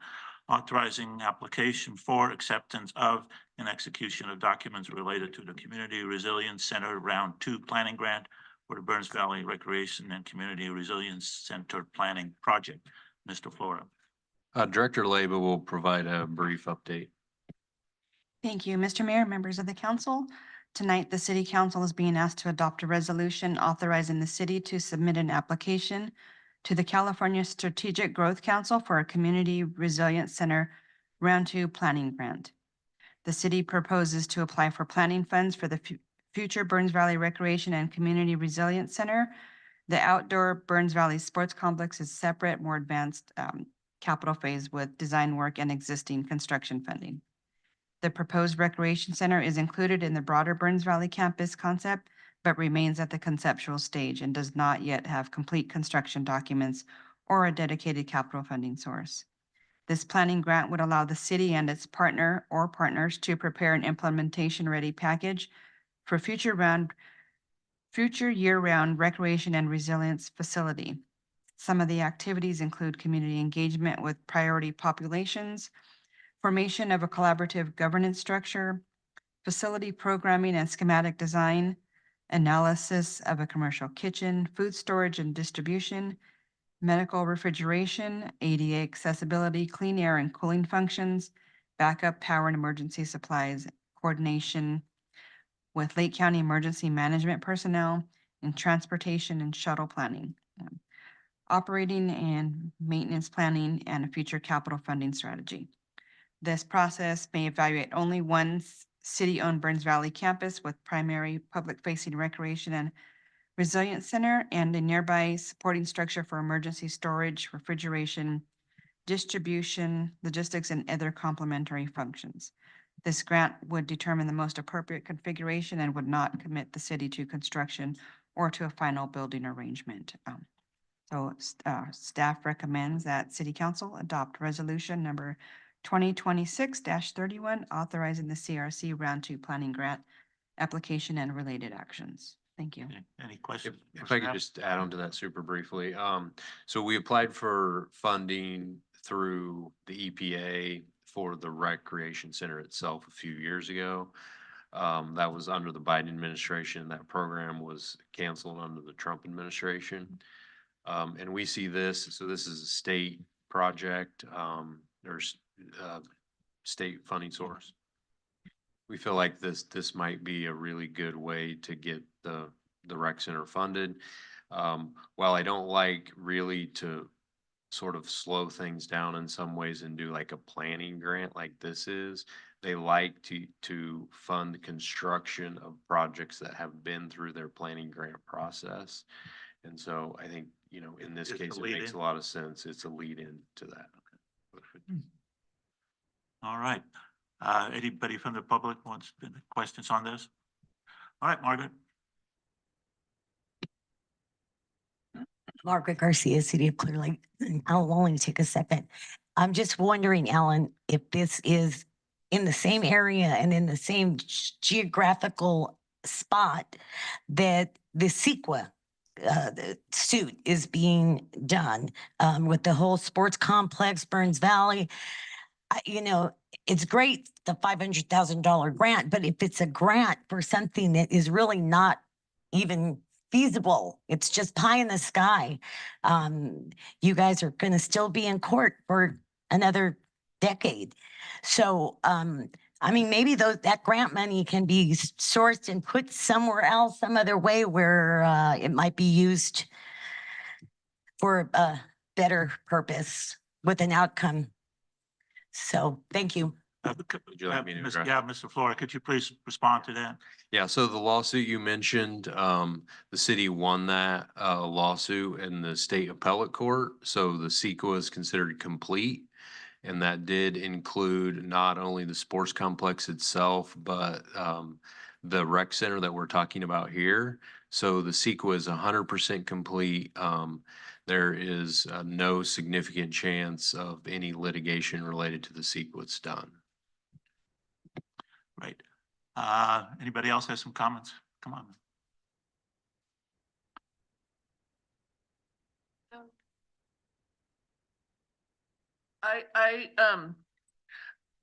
authorizing application for acceptance of and execution of documents related to the Community Resilience Center Round 2 Planning Grant for the Burns Valley Recreation and Community Resilience Center Planning Project. Mr. Flora. Director Leba will provide a brief update. Thank you, Mr. Mayor, members of the council. Tonight, the city council is being asked to adopt a resolution authorizing the city to submit an application to the California Strategic Growth Council for a Community Resilience Center Round 2 Planning Grant. The city proposes to apply for planning funds for the future Burns Valley Recreation and Community Resilience Center. The outdoor Burns Valley Sports Complex is separate, more advanced capital phase with design work and existing construction funding. The proposed recreation center is included in the broader Burns Valley campus concept, but remains at the conceptual stage and does not yet have complete construction documents or a dedicated capital funding source. This planning grant would allow the city and its partner or partners to prepare an implementation-ready package for future year-round recreation and resilience facility. Some of the activities include community engagement with priority populations, formation of a collaborative governance structure, facility programming and schematic design, analysis of a commercial kitchen, food storage and distribution, medical refrigeration, ADA accessibility, clean air and cooling functions, backup power and emergency supplies, coordination with Lake County emergency management personnel, and transportation and shuttle planning, operating and maintenance planning, and a future capital funding strategy. This process may evaluate only one city-owned Burns Valley campus with primary public-facing recreation and resilience center and a nearby supporting structure for emergency storage, refrigeration, distribution, logistics, and other complementary functions. This grant would determine the most appropriate configuration and would not commit the city to construction or to a final building arrangement. Staff recommends that City Council adopt resolution number 2026-31, authorizing the CRC Round 2 Planning Grant application and related actions. Thank you. Any questions? If I could just add on to that super briefly. So we applied for funding through the EPA for the recreation center itself a few years ago. That was under the Biden administration. That program was canceled under the Trump administration. And we see this, so this is a state project, there's state funding source. We feel like this might be a really good way to get the rec center funded. While I don't like really to sort of slow things down in some ways and do like a planning grant like this is, they like to fund construction of projects that have been through their planning grant process. And so I think, you know, in this case, it makes a lot of sense. It's a lead in to that. All right. Anybody from the public wants questions on this? All right, Margaret. Margaret Garcia, City of Clear Lake. I'll only take a second. I'm just wondering, Alan, if this is in the same area and in the same geographical spot that the CEQA the suit is being done with the whole sports complex, Burns Valley. You know, it's great, the $500,000 grant, but if it's a grant for something that is really not even feasible, it's just pie in the sky, you guys are going to still be in court for another decade. So, I mean, maybe that grant money can be sourced and put somewhere else, some other way where it might be used for a better purpose with an outcome. So, thank you. Would you like me to address? Yeah, Mr. Flora, could you please respond to that? Yeah, so the lawsuit you mentioned, the city won that lawsuit in the state appellate court. So the CEQA is considered complete. And that did include not only the sports complex itself, but the rec center that we're talking about here. So the CEQA is 100% complete. There is no significant chance of any litigation related to the CEQA. It's done. Right. Anybody else has some comments? Come on.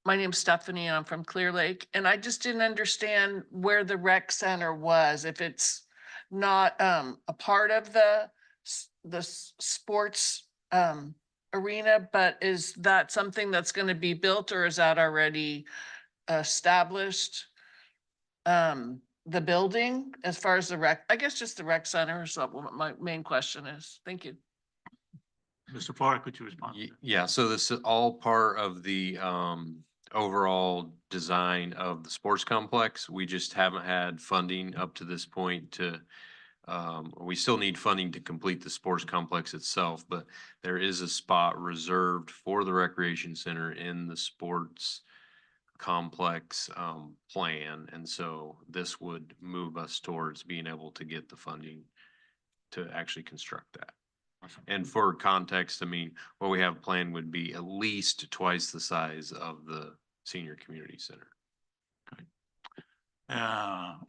My name's Stephanie, and I'm from Clearlake, and I just didn't understand where the rec center was, if it's not a part of the sports arena, but is that something that's gonna be built, or is that already established? The building as far as the rec, I guess just the rec center is what my main question is. Thank you. Mr. Flora, could you respond? Yeah, so this is all part of the overall design of the sports complex. We just haven't had funding up to this point to, we still need funding to complete the sports complex itself, but there is a spot reserved for the recreation center in the sports complex plan. And so this would move us towards being able to get the funding to actually construct that. And for context, I mean, what we have planned would be at least twice the size of the senior community center.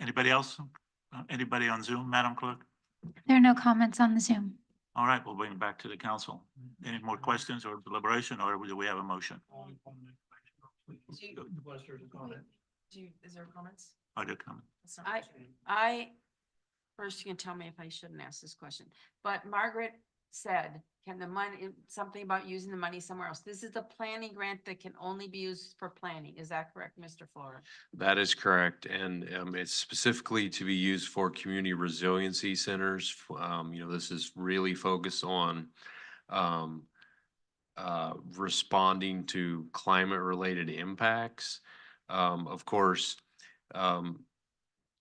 Anybody else? Anybody on Zoom, Madam Clerk? There are no comments on the Zoom. All right, we'll bring it back to the council. Any more questions or deliberation, or do we have a motion? Is there comments? I do comment. I, first you can tell me if I shouldn't ask this question, but Margaret said, can the money, something about using the money somewhere else. This is the planning grant that can only be used for planning. Is that correct, Mr. Flora? That is correct. And it's specifically to be used for community resiliency centers. You know, this is really focused on responding to climate related impacts. Of course,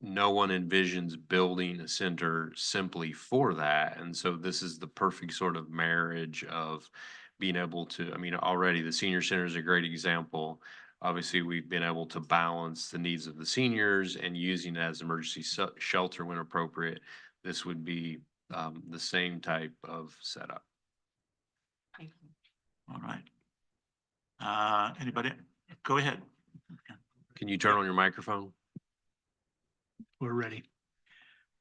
no one envisions building a center simply for that. And so this is the perfect sort of marriage of being able to, I mean, already the senior center is a great example. Obviously, we've been able to balance the needs of the seniors and using it as emergency shelter when appropriate. This would be the same type of setup. All right. Anybody? Go ahead. Can you turn on your microphone? We're ready.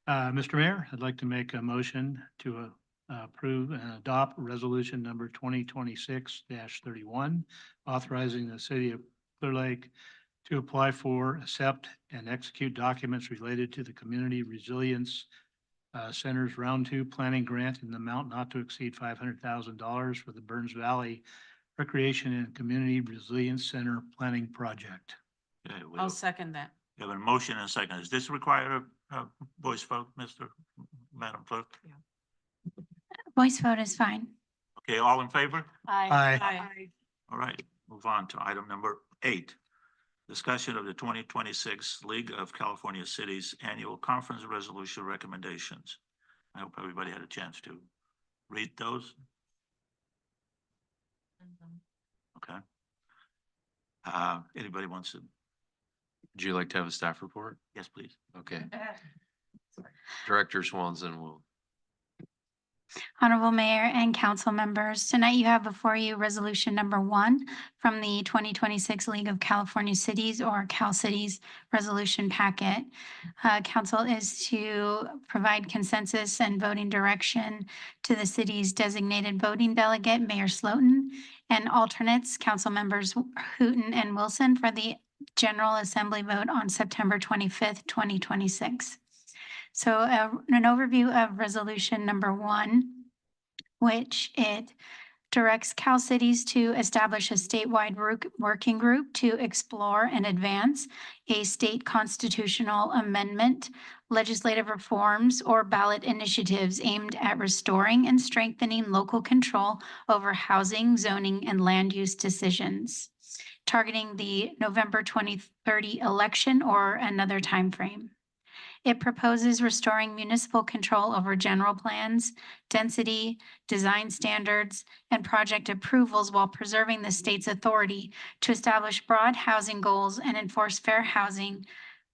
Mr. Mayor, I'd like to make a motion to approve and adopt resolution number 2026-31, authorizing the city of Clear Lake to apply for, accept, and execute documents related to the Community Resilience Center's Round 2 Planning Grant in the amount not to exceed $500,000 for the Burns Valley Recreation and Community Resilience Center Planning Project. Okay, I'll second that. we have a motion and a second. Does this require a voice vote, Madam Clerk? Voice vote is fine. Okay, all in favor? Aye. All right, move on to item number 8. Discussion of the 2026 League of California Cities Annual Conference Resolution Recommendations. I hope everybody had a chance to read those. Okay. Anybody wants to? Would you like to have a staff report? Yes, please. Okay. Director Swanson will. Honorable Mayor and council members, tonight you have before you resolution number 1 from the 2026 League of California Cities, or Cal Cities resolution packet. Council is to provide consensus and voting direction to the city's designated voting delegate, Mayor Slotin, and alternates, council members Hooton and Wilson, for the General Assembly vote on September 25th, 2026. So an overview of resolution number 1, which it directs Cal Cities to establish a statewide working group to explore and advance a state constitutional amendment, legislative reforms, or ballot initiatives aimed at restoring and strengthening local control over housing, zoning, and land use decisions, targeting the November 2030 election or another timeframe. It proposes restoring municipal control over general plans, density, design standards, and project approvals while preserving the state's authority to establish broad housing goals and enforce fair housing,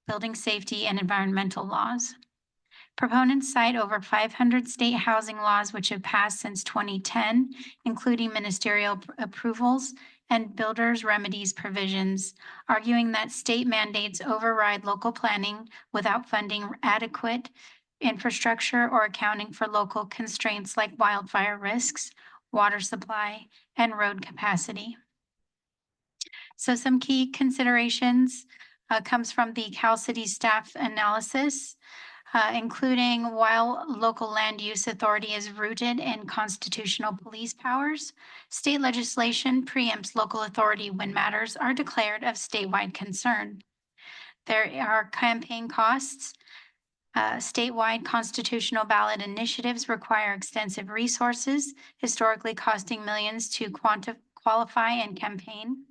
building safety, and environmental laws. Proponents cite over 500 state housing laws which have passed since 2010, including ministerial approvals and builders' remedies provisions, arguing that state mandates override local planning without funding adequate infrastructure or accounting for local constraints like wildfire risks, water supply, and road capacity. So some key considerations comes from the Cal City staff analysis, including while local land use authority is rooted in constitutional police powers, state legislation preempts local authority when matters are declared of statewide concern. There are campaign costs. Statewide constitutional ballot initiatives require extensive resources, historically costing millions to qualify and campaign.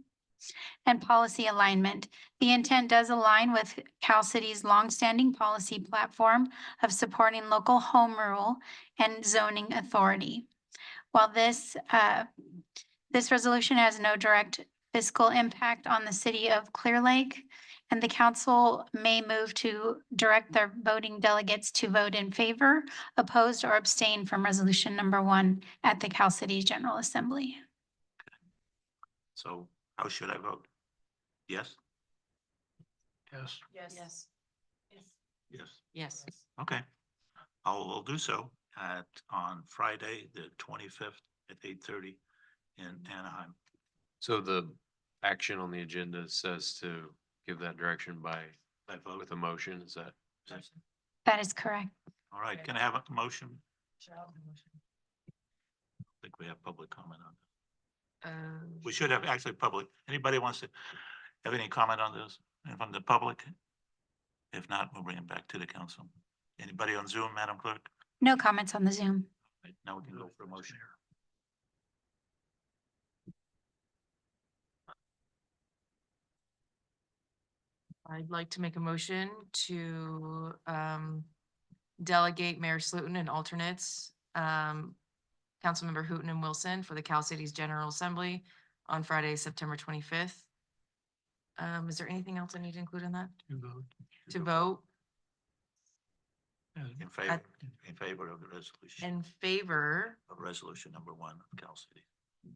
And policy alignment. The intent does align with Cal City's longstanding policy platform of supporting local home rule and zoning authority. While this resolution has no direct fiscal impact on the city of Clearlake, and the council may move to direct their voting delegates to vote in favor, opposed, or abstain from resolution number 1 at the Cal City General Assembly. So how should I vote? Yes? Yes. Yes. Yes. Yes. Yes. Okay. I will do so on Friday, the 25th at 8:30 in Anaheim. So the action on the agenda says to give that direction by vote with a motion, is that? That is correct. All right, can I have a motion? I think we have public comment on this. We should have actually public. Anybody wants to have any comment on this from the public? If not, we'll bring it back to the council. Anybody on Zoom, Madam Clerk? No comments on the Zoom. Right, now we can go for a motion. I'd like to make a motion to delegate Mayor Slutin and alternates, Councilmember Hooton and Wilson for the Cal Cities General Assembly on Friday, September 25th. Is there anything else I need to include in that? To vote In favor of the resolution, in favor, of resolution number 1 of Cal City.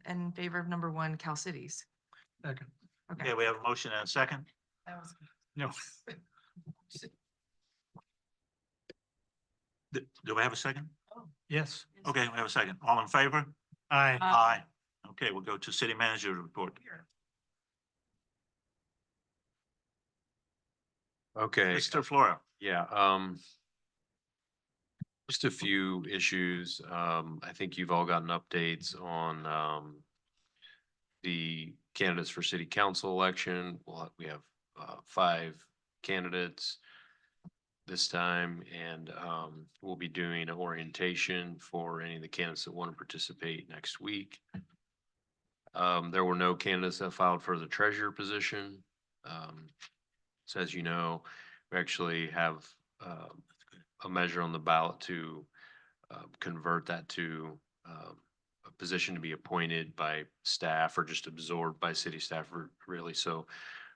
in favor of number 1, Cal Cities. Second. Okay. Okay, we have a motion and a second. No. Do I have a second? Yes. Okay, we have a second. All in favor? Aye. Aye. Okay, we'll go to city manager report. Okay. Mr. Flora. Yeah, just a few issues. I think you've all gotten updates on the candidates for city council election. We have 5 candidates this time, and we'll be doing an orientation for any of the candidates that want to participate next week. There were no candidates that filed for the treasurer position. So as you know, we actually have a measure on the ballot to convert that to a position to be appointed by staff or just absorbed by city staff really. So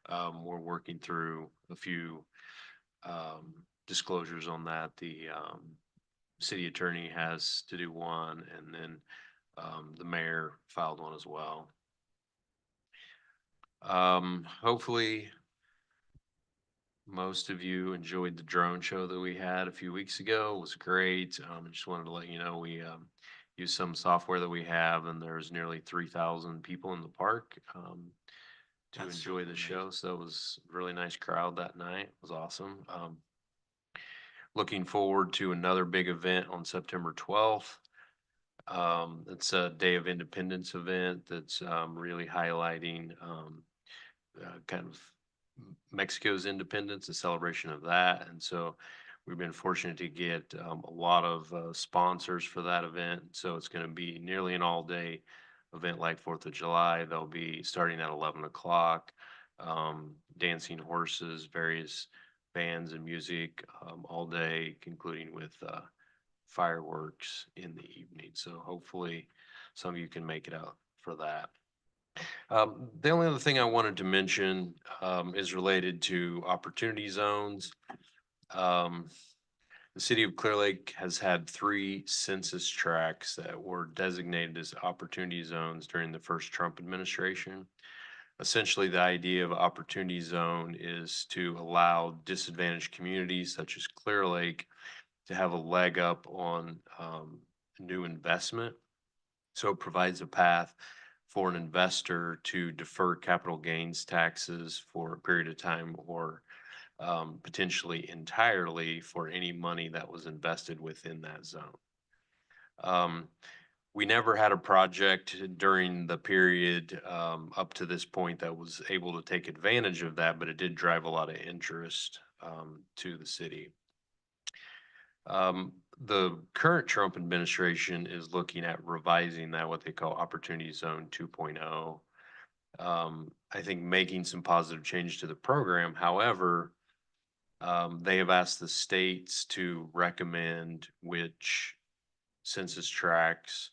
we're working through a few disclosures on that. The city attorney has to do one, and then the mayor filed one as well. Hopefully most of you enjoyed the drone show that we had a few weeks ago. It was great. I just wanted to let you know we used some software that we have, and there's nearly 3,000 people in the park to That's enjoy the amazing. show. So it was a really nice crowd that night. It was awesome. Looking forward to another big event on September 12th. It's a Day of Independence event that's really highlighting kind of Mexico's independence, a celebration of that. And so we've been fortunate to get a lot of sponsors for that event. So it's going to be nearly an all-day event like 4th of July. They'll be starting at 11 o'clock, dancing horses, various bands and music all day, concluding with fireworks in the evening. So hopefully some of you can make it out for that. The only other thing I wanted to mention is related to opportunity zones. The city of Clearlake has had 3 census tracts that were designated as opportunity zones during the first Trump administration. Essentially, the idea of opportunity zone is to allow disadvantaged communities such as Clearlake to have a leg up on new investment. So it provides a path for an investor to defer capital gains taxes for a period of time, or potentially entirely for any money that was invested within that zone. We never had a project during the period up to this point that was able to take advantage of that, but it did drive a lot of interest to the city. The current Trump administration is looking at revising that, what they call Opportunity Zone 2.0. I think making some positive change to the program. However, they have asked the states to recommend which census tracts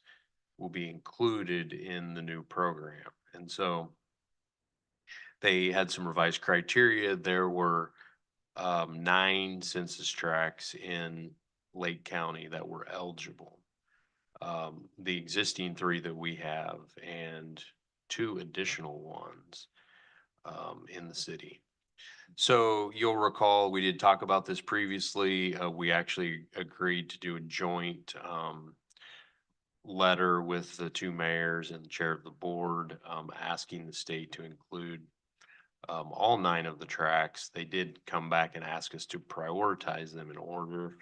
will be included in the new program. And so they had some revised criteria. There were 9 census tracts in Lake County that were eligible. The existing 3 that we have and 2 additional ones in the city. So you'll recall we did talk about this previously. We actually agreed to do a joint letter with the 2 mayors and the chair of the board asking the state to include all 9 of the tracks. They did come back and ask us to prioritize them in order,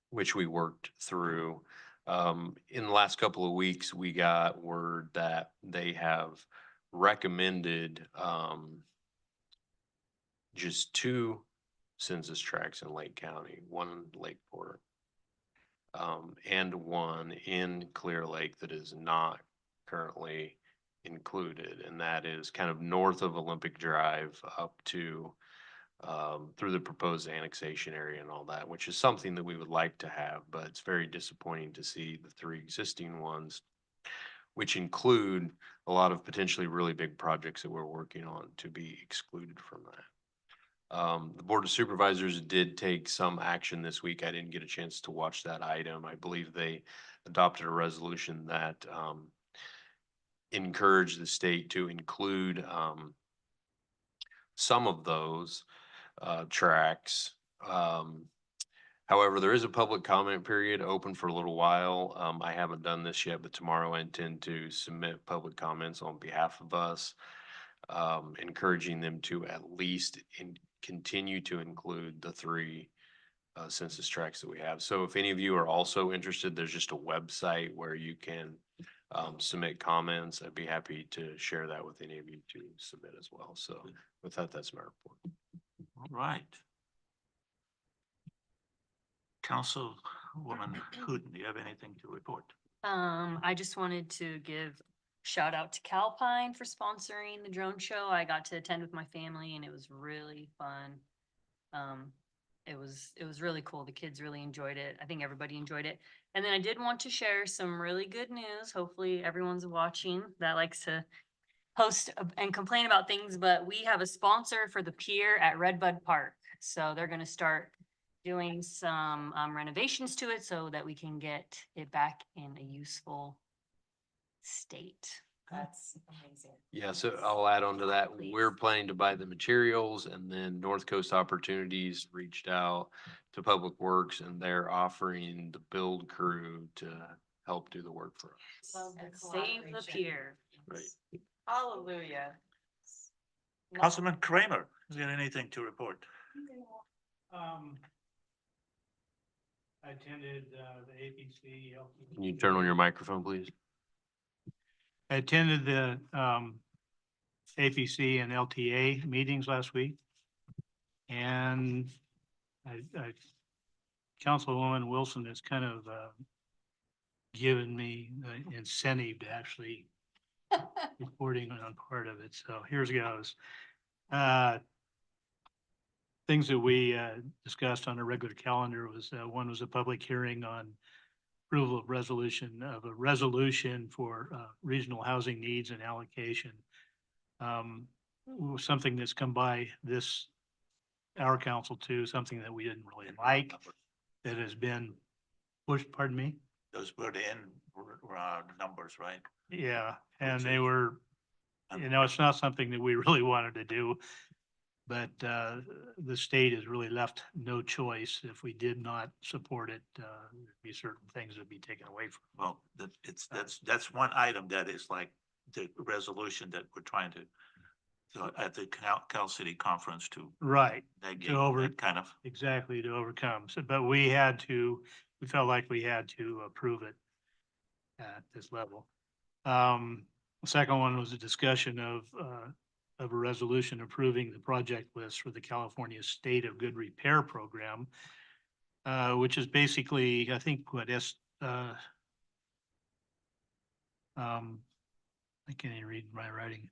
which we worked through. In the last couple of weeks, we got word that they have recommended just 2 census tracts in Lake County, 1 in Lakeport, and 1 in Clear Lake that is not currently included, and that is kind of north of Olympic Drive up to through the proposed annexation area and all that, which is something that we would like to have, but it's very disappointing to see the 3 existing ones, which include a lot of potentially really big projects that we're working on, to be excluded from that. The Board of Supervisors did take some action this week. I didn't get a chance to watch that item. I believe they adopted a resolution that encouraged the state to include some of those tracks. However, there is a public comment period open for a little while. I haven't done this yet, but tomorrow I intend to submit public comments on behalf of us, encouraging them to at least continue to include the 3 census tracts that we have. So if any of you are also interested, there's just a website where you can submit comments. I'd be happy to share that with any of you to submit as well. So with that, that's my report. All right. Councilwoman Hooten, do you have anything to report? I just wanted to give shout out to Calpine for sponsoring the drone show. I got to attend with my family and it was really fun. It was really cool. The kids really enjoyed it. I think everybody enjoyed it. And then I did want to share some really good news. Hopefully everyone's watching that likes to post and complain about things, but we have a sponsor for the pier at Redbud Park. So they're going to start doing some renovations to it so that we can get it back in a useful state. That's amazing. Yeah, so I'll add on to that. We're planning to buy the materials, and then North Coast Opportunities reached out to Public Works and they're offering the build crew to help do the work for us. Save the pier. Right. Hallelujah. Councilman Kramer, is there anything to report? I attended the APC. Can you turn on your microphone, please? I attended the APC and LTA meetings last week. And Councilwoman Wilson has kind of given me the incentive to actually reporting on part of it. So here's goes. Things that we discussed on a regular calendar was, one was a public hearing on approval of a resolution for regional housing needs and allocation. Something that's come by our council too, something that we didn't really like, that has been pushed, pardon me? Those were the numbers, right? Yeah, and they were, it's not something that we really wanted to do. But the state has really left no choice. If we did not support it, there'd be certain things that would be taken away from. Well, that's one item that is like the resolution that we're trying to, so at the Cal City conference to. Right. Negate To that kind of. Exactly, to overcome. So, but we felt like we had to approve it at this level. The second one was a discussion of a resolution approving the project list for the California State of Good Repair Program, which is basically, I think, what I can't even read my writing.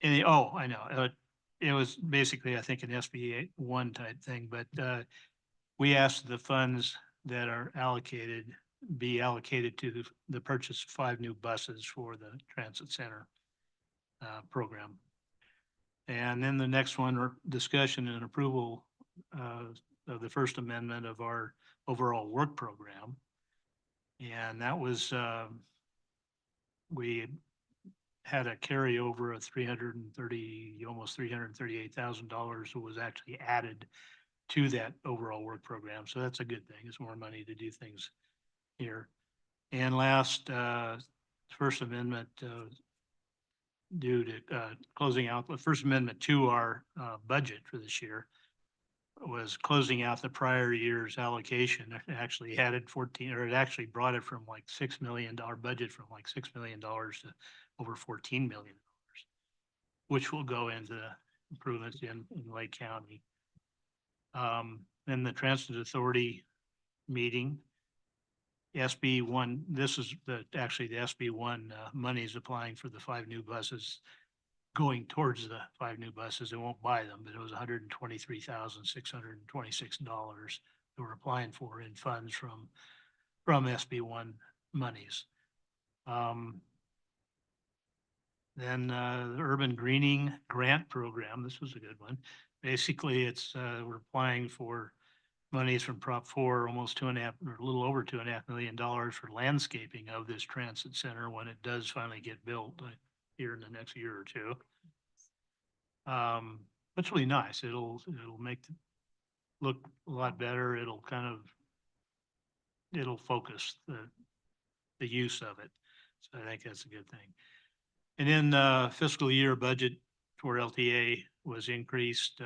I know. It was basically, I think, an SBA 1 type thing, but we asked the funds that are be allocated to the purchase of 5 new buses for the transit center program. And then the next one, discussion and approval of the First Amendment of our overall work program. And that was, we had a carryover of almost $338,000 was actually added to that overall work program. So that's a good thing. It's more money to do things here. And last, First Amendment, due to closing out the First Amendment to our budget for this year, was closing out the prior year's allocation. It actually added it actually brought it from like $6 million, budget from like $6 million to over $14 million, which will go into improvements in Lake County. Then the Transit Authority meeting, SB 1, this is actually the SB 1 money is applying for the 5 new buses, going towards the 5 new buses. It won't buy them, but it was $123,626 that we're applying for in funds from SB 1 monies. Then the Urban Greening Grant Program, this was a good one. Basically, it's we're applying for monies from Prop 4, almost 2.5, or a little over $2.5 million for landscaping of this transit center when it does finally get built here in the next year or two. It's really nice. It'll make it look a lot better. It'll focus the use of it. So I think that's a good thing. And then fiscal year budget for LTA was increased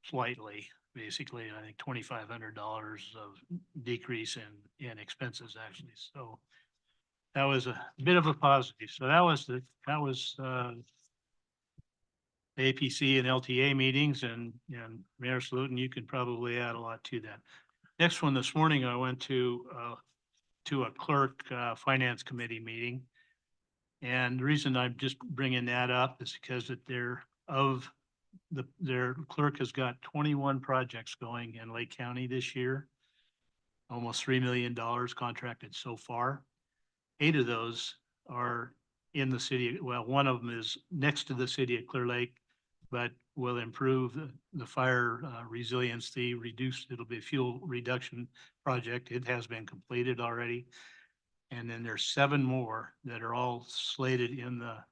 slightly, basically, I think $2,500 of decrease in expenses actually. So that was a bit of a positive. So that was APC and LTA meetings, and Mayor Salutin, you could probably add a lot to that. Next one, this morning, I went to a clerk finance committee meeting. And the reason I'm just bringing that up is because that their clerk has got 21 projects going in Lake County this year, almost $3 million contracted so far. 8 of those are in the city. Well, one of them is next to the city of Clearlake, but will improve the fire resiliency, it'll be a fuel reduction project. It has been completed already. And then there's 7 more that are all slated in the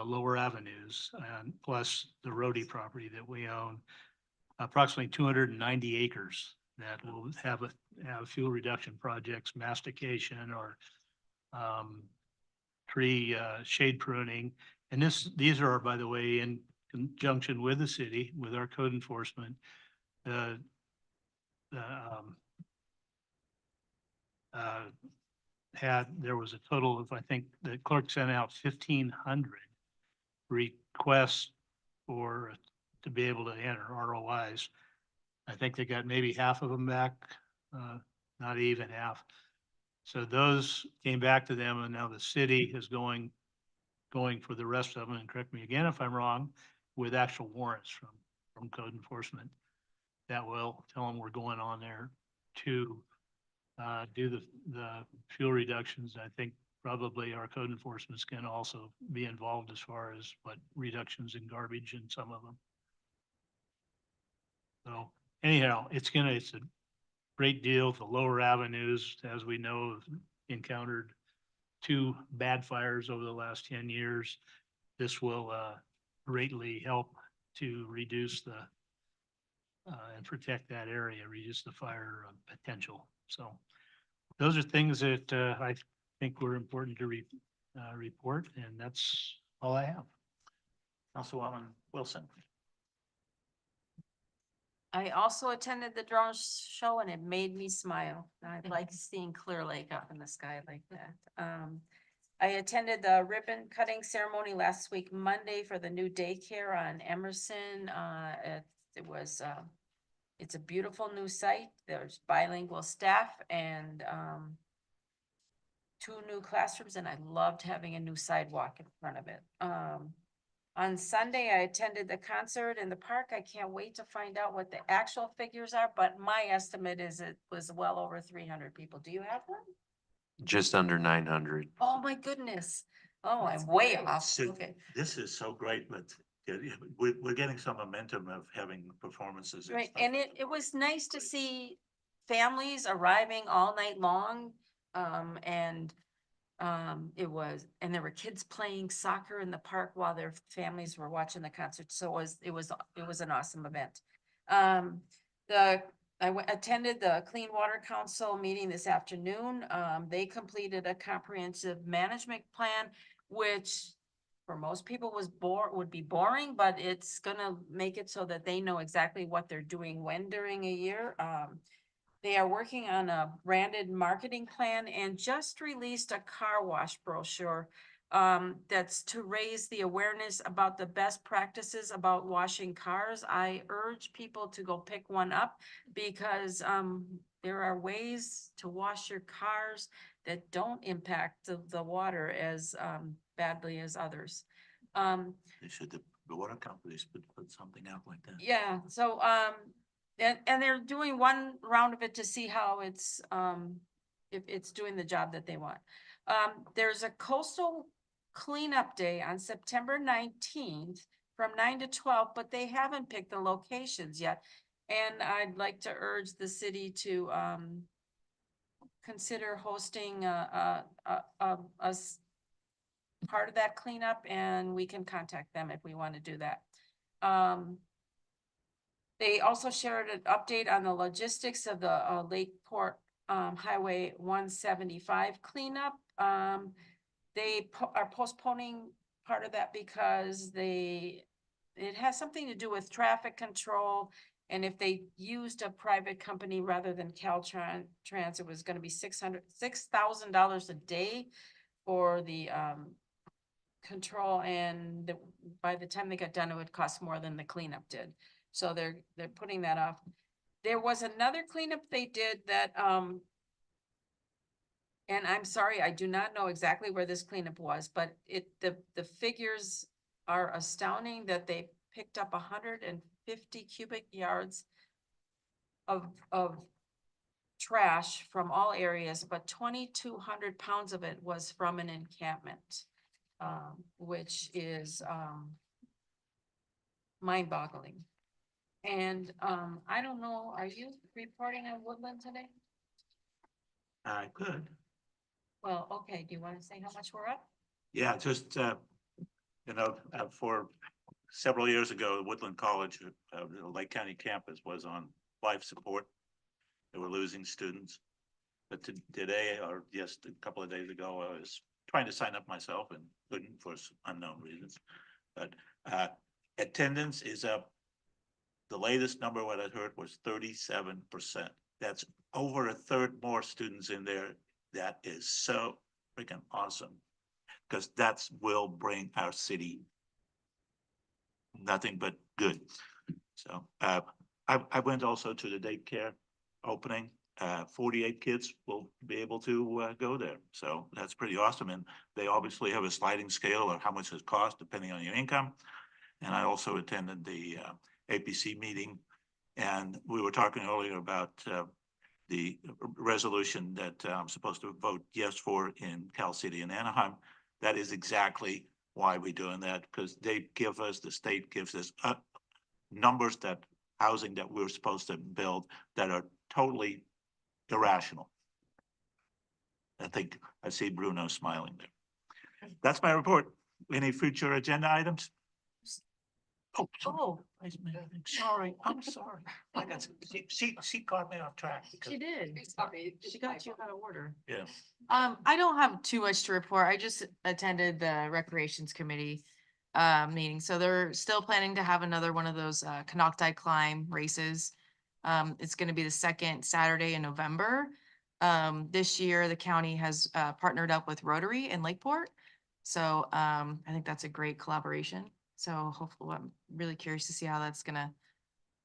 lower avenues, and plus the roadie property that we own, approximately 290 acres that will have fuel reduction projects, mastication or tree shade pruning. And these are, by the way, in conjunction with the city, with our code enforcement, the, there was a total of, I think, the clerk sent out 1,500 requests for, to be able to enter ROIs. I think they got maybe half of them back, not even half. So those came back to them, and now the city is going for the rest of them, and correct me again if I'm wrong, with actual warrants from code enforcement. That will tell them we're going on there to do the fuel reductions. I think probably our code enforcement's can also be involved as far as what reductions in garbage in some of them. So anyhow, it's a great deal. The lower avenues, as we know, have encountered 2 bad fires over the last 10 years. This will greatly help to reduce the and protect that area, reduce the fire potential. So those are things that I think were important to report, and that's all I have. Councilwoman Wilson. I also attended the drone show and it made me smile. I like seeing Clearlake up in the sky like that. I attended the ribbon cutting ceremony last week, Monday, for the new daycare on Emerson. It's a beautiful new site. There's bilingual staff and 2 new classrooms, and I loved having a new sidewalk in front of it. On Sunday, I attended the concert in the park. I can't wait to find out what the actual figures are, but my estimate is it was well over 300 people. Do you have one? Just under 900. Oh, my goodness. Oh, I'm way off. So Okay. this is so great, but we're getting some momentum of having performances. And Right, stuff. and it was nice to see families arriving all night long. And there were kids playing soccer in the park while their families were watching the concert. So it was an awesome event. Attended the Clean Water Council meeting this afternoon. They completed a comprehensive management plan, which for most people would be boring, but it's gonna make it so that they know exactly what they're doing when during a year. They are working on a branded marketing plan and just released a car wash brochure that's to raise the awareness about the best practices about washing cars. I urge people to go pick one up because there are ways to wash your cars that don't impact the water as badly as others. They should, the water companies put something out like that. Yeah, so and they're doing one round of it to see how it's if it's doing the job that they want. There's a coastal cleanup day on September 19th from 9 to 12, but they haven't picked the locations yet. And I'd like to urge the city to consider hosting part of that cleanup, and we can contact them if we want to do that. They also shared an update on the logistics of the Lakeport Highway 175 cleanup. They are postponing part of that because it has something to do with traffic control. And if they used a private company rather than Caltrans, it was going to be $6,000 a day for the control. And by the time they got done, it would cost more than the cleanup did. So they're putting that off. There was another cleanup they did that, and I'm sorry, I do not know exactly where this cleanup was, but the figures are astounding that they picked up 150 cubic yards of trash from all areas, but 2,200 pounds of it was from an encampment, which is mind-boggling. And I don't know, are you reporting on Woodland today? I could. Well, okay, do you want to say how much we're up? Yeah, just, for several years ago, Woodland College, the Lake County campus was on life support. They were losing students. But today, or just a couple of days ago, I was trying to sign up myself and couldn't for unknown reasons. But Attendance is up. The latest number what I heard was 37%. That's over a third more students in there. That is so freaking awesome. Because that's will bring our city nothing but good. So I went also to the daycare opening. 48 kids will be able to go there. So that's pretty awesome. And they obviously have a sliding scale of how much it costs depending on your income. And I also attended the APC meeting. And we were talking earlier about the resolution that I'm supposed to vote yes for in Cal City and Anaheim. That is exactly why we're doing that, because they give us, the state gives us numbers that housing that we're supposed to build that are totally irrational. I think I see Bruno smiling there. That's my report. Any future agenda items? Oh, I'm sorry. I got, she caught me off track. She did. She got you out of order. Yeah. I don't have too much to report. I just attended the Recreations Committee meeting. So they're still planning to have another one of those Canocti climb races. It's gonna be the second Saturday in November. This year, the county has partnered up with Rotary in Lakeport. So I think that's a great collaboration. So hopefully, I'm really curious to see how that's gonna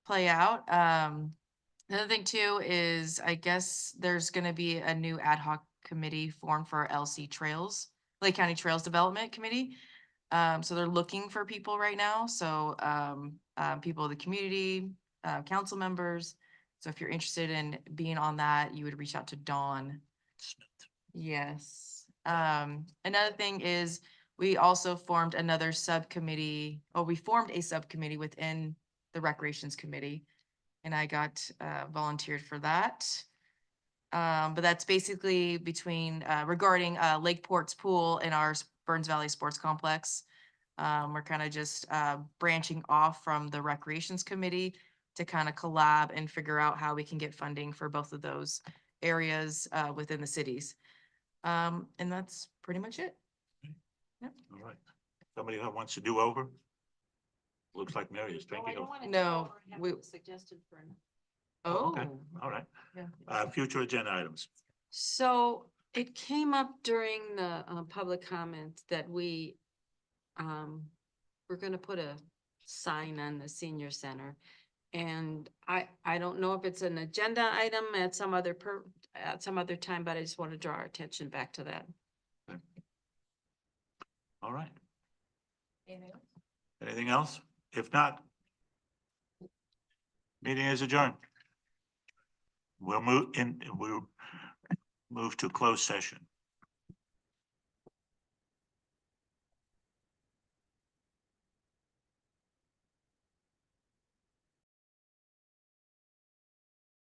play out. The other thing too is I guess there's gonna be a new ad hoc committee formed for LC Trails, Lake County Trails Development Committee. So they're looking for people right now. So people of the community, council members. So if you're interested in being on that, you would reach out to Dawn. Yes. Another thing is we also formed another subcommittee, we formed a subcommittee within the Recreations Committee. And I got volunteered for that. But that's basically between regarding Lakeport's pool and our Burns Valley Sports Complex. We're kind of just branching off from the Recreations Committee to kind of collab and figure out how we can get funding for both of those areas within the cities. And that's pretty much it. All right. Somebody who wants to do over? Looks like Mary is Oh, I drinking. don't wanna do No, over. I have we- a suggestion for an- Okay. All right. Yeah. Future agenda items. So it came up during the public comment that we're gonna put a sign on the senior center. And I don't know if it's an agenda item at some other time, but I just want to draw our attention back to that. All right. Anything else? If not, meeting is adjourned. We'll move to closed session.